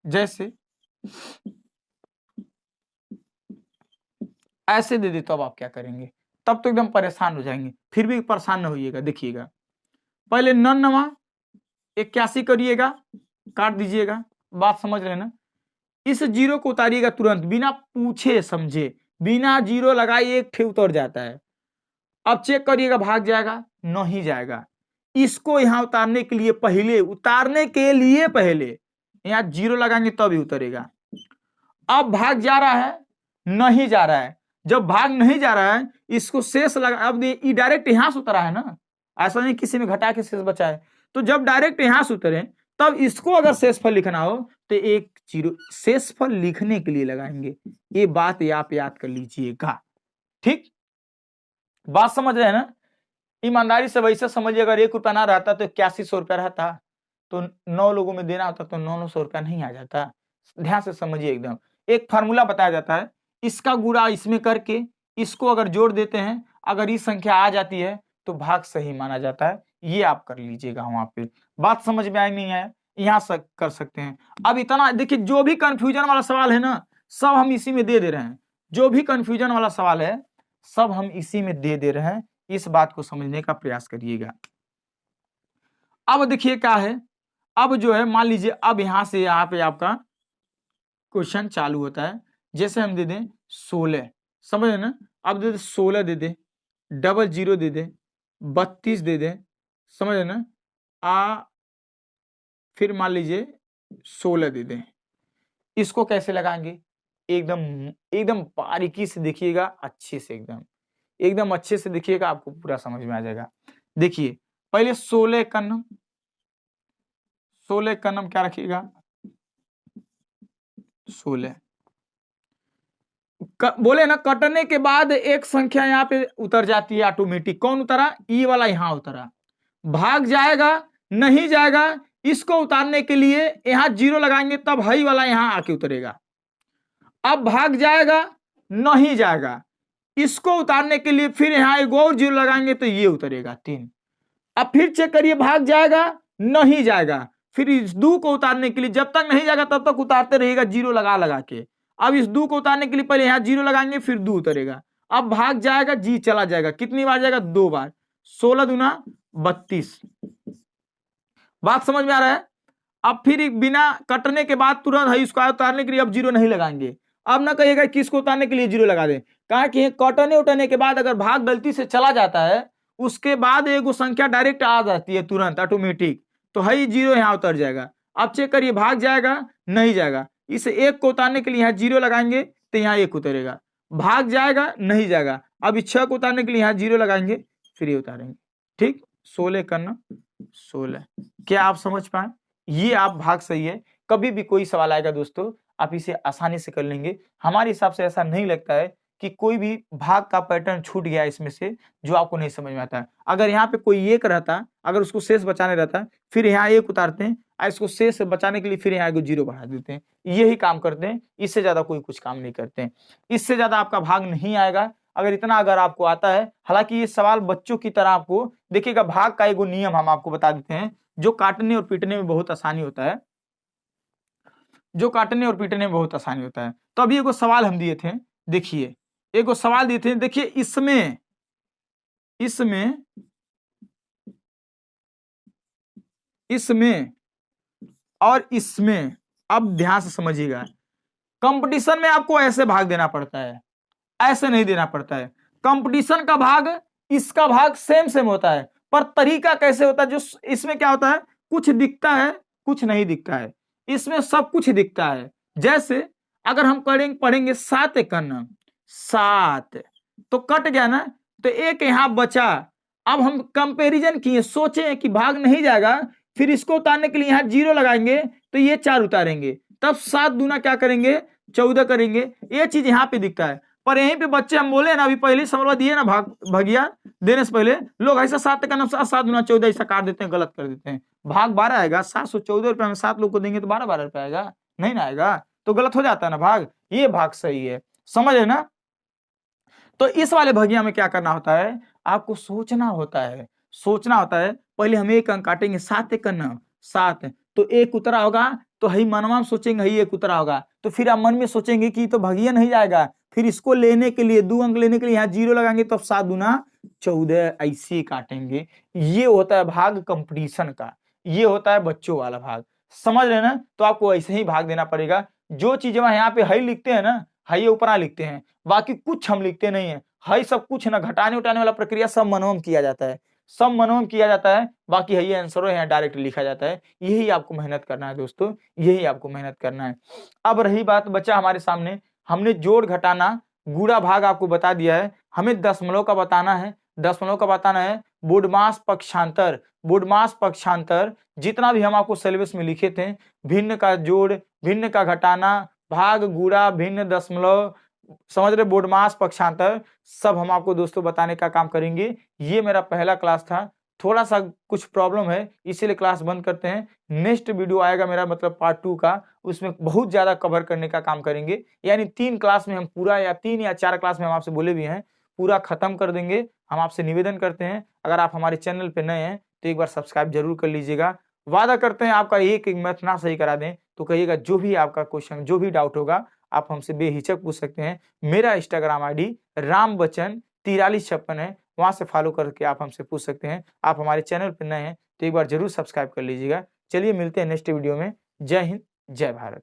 जैसे ऐसे दे दे, तब आप क्या करेंगे? तब तो एकदम परेशान हो जाएंगे। फिर भी परेशान न होइएगा। देखिएगा, पहले 99 81 करिएगा, काट दीजिएगा। बात समझ रहे हैं ना? इस जीरो को उतारिएगा तुरंत, बिना पूछे समझे, बिना जीरो लगाए एक ठे उतर जाता है। अब चेक करिएगा, भाग जाएगा? नहीं जाएगा। इसको यहां उतारने के लिए पहले यहां जीरो लगाएंगे, तब ही उतरेगा। अब भाग जा रहा है? नहीं जा रहा है। जब भाग नहीं जा रहा है, इसको शेष लगा। अब ये डायरेक्ट यहां से उतरा है ना, ऐसा नहीं किसी में घटा के शेष बचा है। तो जब डायरेक्ट यहां से उतरे, तब इसको अगर शेषफल लिखना हो तो एक जीरो शेषफल लिखने के लिए लगाएंगे। ये बात आप याद कर लीजिएगा। ठीक, बात समझ रहे हैं ना? ईमानदारी से वैसे समझिए, अगर 1 रुपया ना रहता तो 8100 रुपया रहता, तो 9 लोगों में देना होता तो 900 रुपया नहीं आ जाता। ध्यान से समझिए एकदम। एक फार्मूला बताया जाता है, इसका गुणा इसमें करके इसको अगर जोड़ देते हैं, अगर ये संख्या आ जाती है तो भाग सही माना जाता है। ये आप कर लीजिएगा वहां पे। बात समझ में आई नहीं है? यहाँ कर सकते हैं। अब इतना देखिए, जो भी कंफ्यूजन वाला सवाल है ना, सब हम इसी में दे रहे हैं। जो भी कंफ्यूजन वाला सवाल है, सब हम इसी में दे रहे हैं। इस बात को समझने का प्रयास करिएगा। अब देखिए क्या है, अब जो है मान लीजिए, अब यहां से यहाँ पे आपका क्वेश्चन चालू होता है। जैसे हम दे दें 16, समझ रहे ना? अब दे दे 16 दे दे, 00 दे दे, 32 दे दे, समझ रहे ना? फिर मान लीजिए 16 दे दें। इसको कैसे लगाएंगे? एकदम बारीकी से देखिएगा, अच्छे से एकदम अच्छे से देखिएगा, आपको पूरा समझ में आ जाएगा। देखिए, पहले 16 कन्नम क्या रखिएगा? 16 बोले ना, कटने के बाद एक संख्या यहाँ पे उतर जाती है ऑटोमेटिक। कौन उतरा? ई वाला यहां उतरा। भाग जाएगा? नहीं जाएगा। इसको उतारने के लिए यहां जीरो लगाएंगे, तब हई वाला यहां आके उतरेगा। अब भाग जाएगा? नहीं जाएगा। इसको उतारने के लिए फिर यहां एक और जीरो लगाएंगे, तो ये उतरेगा 3। अब फिर चेक करिए, भाग जाएगा? नहीं जाएगा। फिर इस 2 को उतारने के लिए, जब तक नहीं जाएगा तब तक उतारते रहिएगा जीरो लगा के। अब इस 2 को उतारने के लिए पहले यहां जीरो लगाएंगे, फिर 2 उतरेगा। अब भाग जाएगा? जी चला जाएगा। कितनी बार जाएगा? 2 बार। 16 दूना 32। बात समझ में आ रहा है? अब फिर बिना कटने के बाद तुरंत है इसको उतारने के लिए अब जीरो नहीं लगाएंगे। अब ना कहिएगा किसको उतारने के लिए जीरो लगा दें, कहा कि कटने उठने के बाद अगर भाग गलती से चला जाता है, उसके बाद एक संख्या डायरेक्ट आ जाती है तुरंत ऑटोमेटिक, तो है जीरो यहाँ उतर जाएगा। अब चेक करिए, भाग जाएगा? नहीं जाएगा। इस एक को उतारने के लिए यहाँ जीरो लगाएंगे, तो यहाँ 1 उतरेगा, भाग जाएगा नहीं जाएगा। अब इस 6 को उतारने के लिए यहाँ 0 लगाएंगे, फिर ये उतारेंगे। ठीक, 16 करना 16। क्या आप समझ पाए? ये आप भाग सही है। कभी भी कोई सवाल आएगा दोस्तों, आप इसे आसानी से कर लेंगे। हमारे हिसाब से ऐसा नहीं लगता है कि कोई भी भाग का पैटर्न छूट गया इसमें से जो आपको नहीं समझ में आता है। अगर यहाँ पे कोई 1 रहता, अगर उसको शेष बचाने रहता, फिर यहाँ 1 उतारते हैं, इसको शेष बचाने के लिए फिर यहाँ 0 बढ़ा देते हैं। यही काम करते हैं, इससे ज्यादा कोई कुछ काम नहीं करते हैं। इससे ज्यादा आपका भाग नहीं आएगा। अगर आपको आता है, हालांकि ये सवाल बच्चों की तरह आपको देखिएगा। भाग का एक नियम हम आपको बता देते हैं जो काटने और पीटने में बहुत आसानी होता है, तो अभी एगो सवाल हम दिए थे, देखिए एगो सवाल दिए थे, देखिए इसमें और इसमें, अब ध्यान से समझिएगा। कंपटीशन में आपको ऐसे भाग देना पड़ता है, ऐसे नहीं देना पड़ता है। कंपटीशन का भाग, इसका भाग सेम होता है, पर तरीका कैसे होता है? जो इसमें क्या होता है, कुछ दिखता है कुछ नहीं दिखता है, इसमें सब कुछ दिखता है। जैसे अगर हम पढ़ेंगे 7 एकन 7, तो कट गया ना, तो 1 यहां बचा। अब हम कंपैरिजन किए, सोचे कि भाग नहीं जाएगा, फिर इसको उतारने के लिए यहाँ 0 लगाएंगे, तो ये 4 उतारेंगे, तब 7 दूना क्या करेंगे 14 करेंगे। ये चीज यहाँ पे दिखता है, पर यहीं पे बच्चे हम बोले ना, अभी पहले सवाल दिए ना, भगिया देने से पहले लोग ऐसा 7 का 7 दूना 14 ऐसा काट देते हैं, गलत कर देते हैं। भाग 12 आएगा, 714 रुपए में 7 लोग को देंगे तो 12 रुपए आएगा, नहीं ना आएगा, तो गलत हो जाता है ना भाग। ये भाग सही है, समझ है ना? तो इस वाले भगिया में क्या करना होता है, आपको सोचना होता है। पहले हम 1 अंक काटेंगे, 7 एकन 7, तो 1 उतरा होगा, तो हई मनवा में सोचेंगे हई 1 उतरा होगा, तो फिर आप मन में सोचेंगे कि तो भगिया नहीं जाएगा, फिर इसको लेने के लिए 2 अंक लेने के लिए यहाँ 0 लगाएंगे, तो 7 दूना 14 ऐसे काटेंगे। ये होता है भाग कंपटीशन का, ये होता है बच्चों वाला भाग, समझ रहे ना? तो आपको ऐसे ही भाग देना पड़ेगा। जो चीजें यहाँ पे हई लिखते हैं ना, हई ऊपरा लिखते हैं, बाकी कुछ हम लिखते नहीं है। हई सब कुछ ना, घटाने उठाने वाला प्रक्रिया सब मनोम किया जाता है, बाकी है ये आंसर यहाँ डायरेक्ट लिखा जाता है। यही आपको मेहनत करना है दोस्तों, यही आपको मेहनत करना है। अब रही बात बच्चा हमारे सामने, हमने जोड़ घटाना गुणा भाग आपको बता दिया है, हमें दशमलव का बताना है। बोडमास पक्षांतर जितना भी हम आपको सिलेबस में लिखे थे, भिन्न का जोड़, भिन्न का घटाना, भाग, गुणा, भिन्न, दशमलव, समझ रहे, बोडमास पक्षांतर, सब हम आपको दोस्तों बताने का काम करेंगे। ये मेरा पहला क्लास था, थोड़ा सा कुछ प्रॉब्लम है इसीलिए क्लास बंद करते हैं। नेक्स्ट वीडियो आएगा मेरा मतलब पार्ट 2 का, उसमें बहुत ज्यादा कवर करने का काम करेंगे, यानी 3 क्लास में हम पूरा, या 3 या 4 क्लास में हम आपसे बोले भी हैं, पूरा खत्म कर देंगे। हम आपसे निवेदन करते हैं, अगर आप हमारे चैनल पे नए हैं तो एक बार सब्सक्राइब जरूर कर लीजिएगा। वादा करते हैं आपका एक मैथ ना सही करा दें तो कहिएगा, जो भी आपका क्वेश्चन, जो भी डाउट होगा आप हमसे बेहिचक पूछ सकते हैं। मेरा इंस्टाग्राम आईडी रामबच्चन 4356 है, वहां से फॉलो करके आप हमसे पूछ सकते हैं। आप हमारे चैनल पर नए हैं तो एक बार जरूर सब्सक्राइब कर लीजिएगा। चलिए मिलते हैं नेक्स्ट वीडियो में। जय हिंद, जय भारत।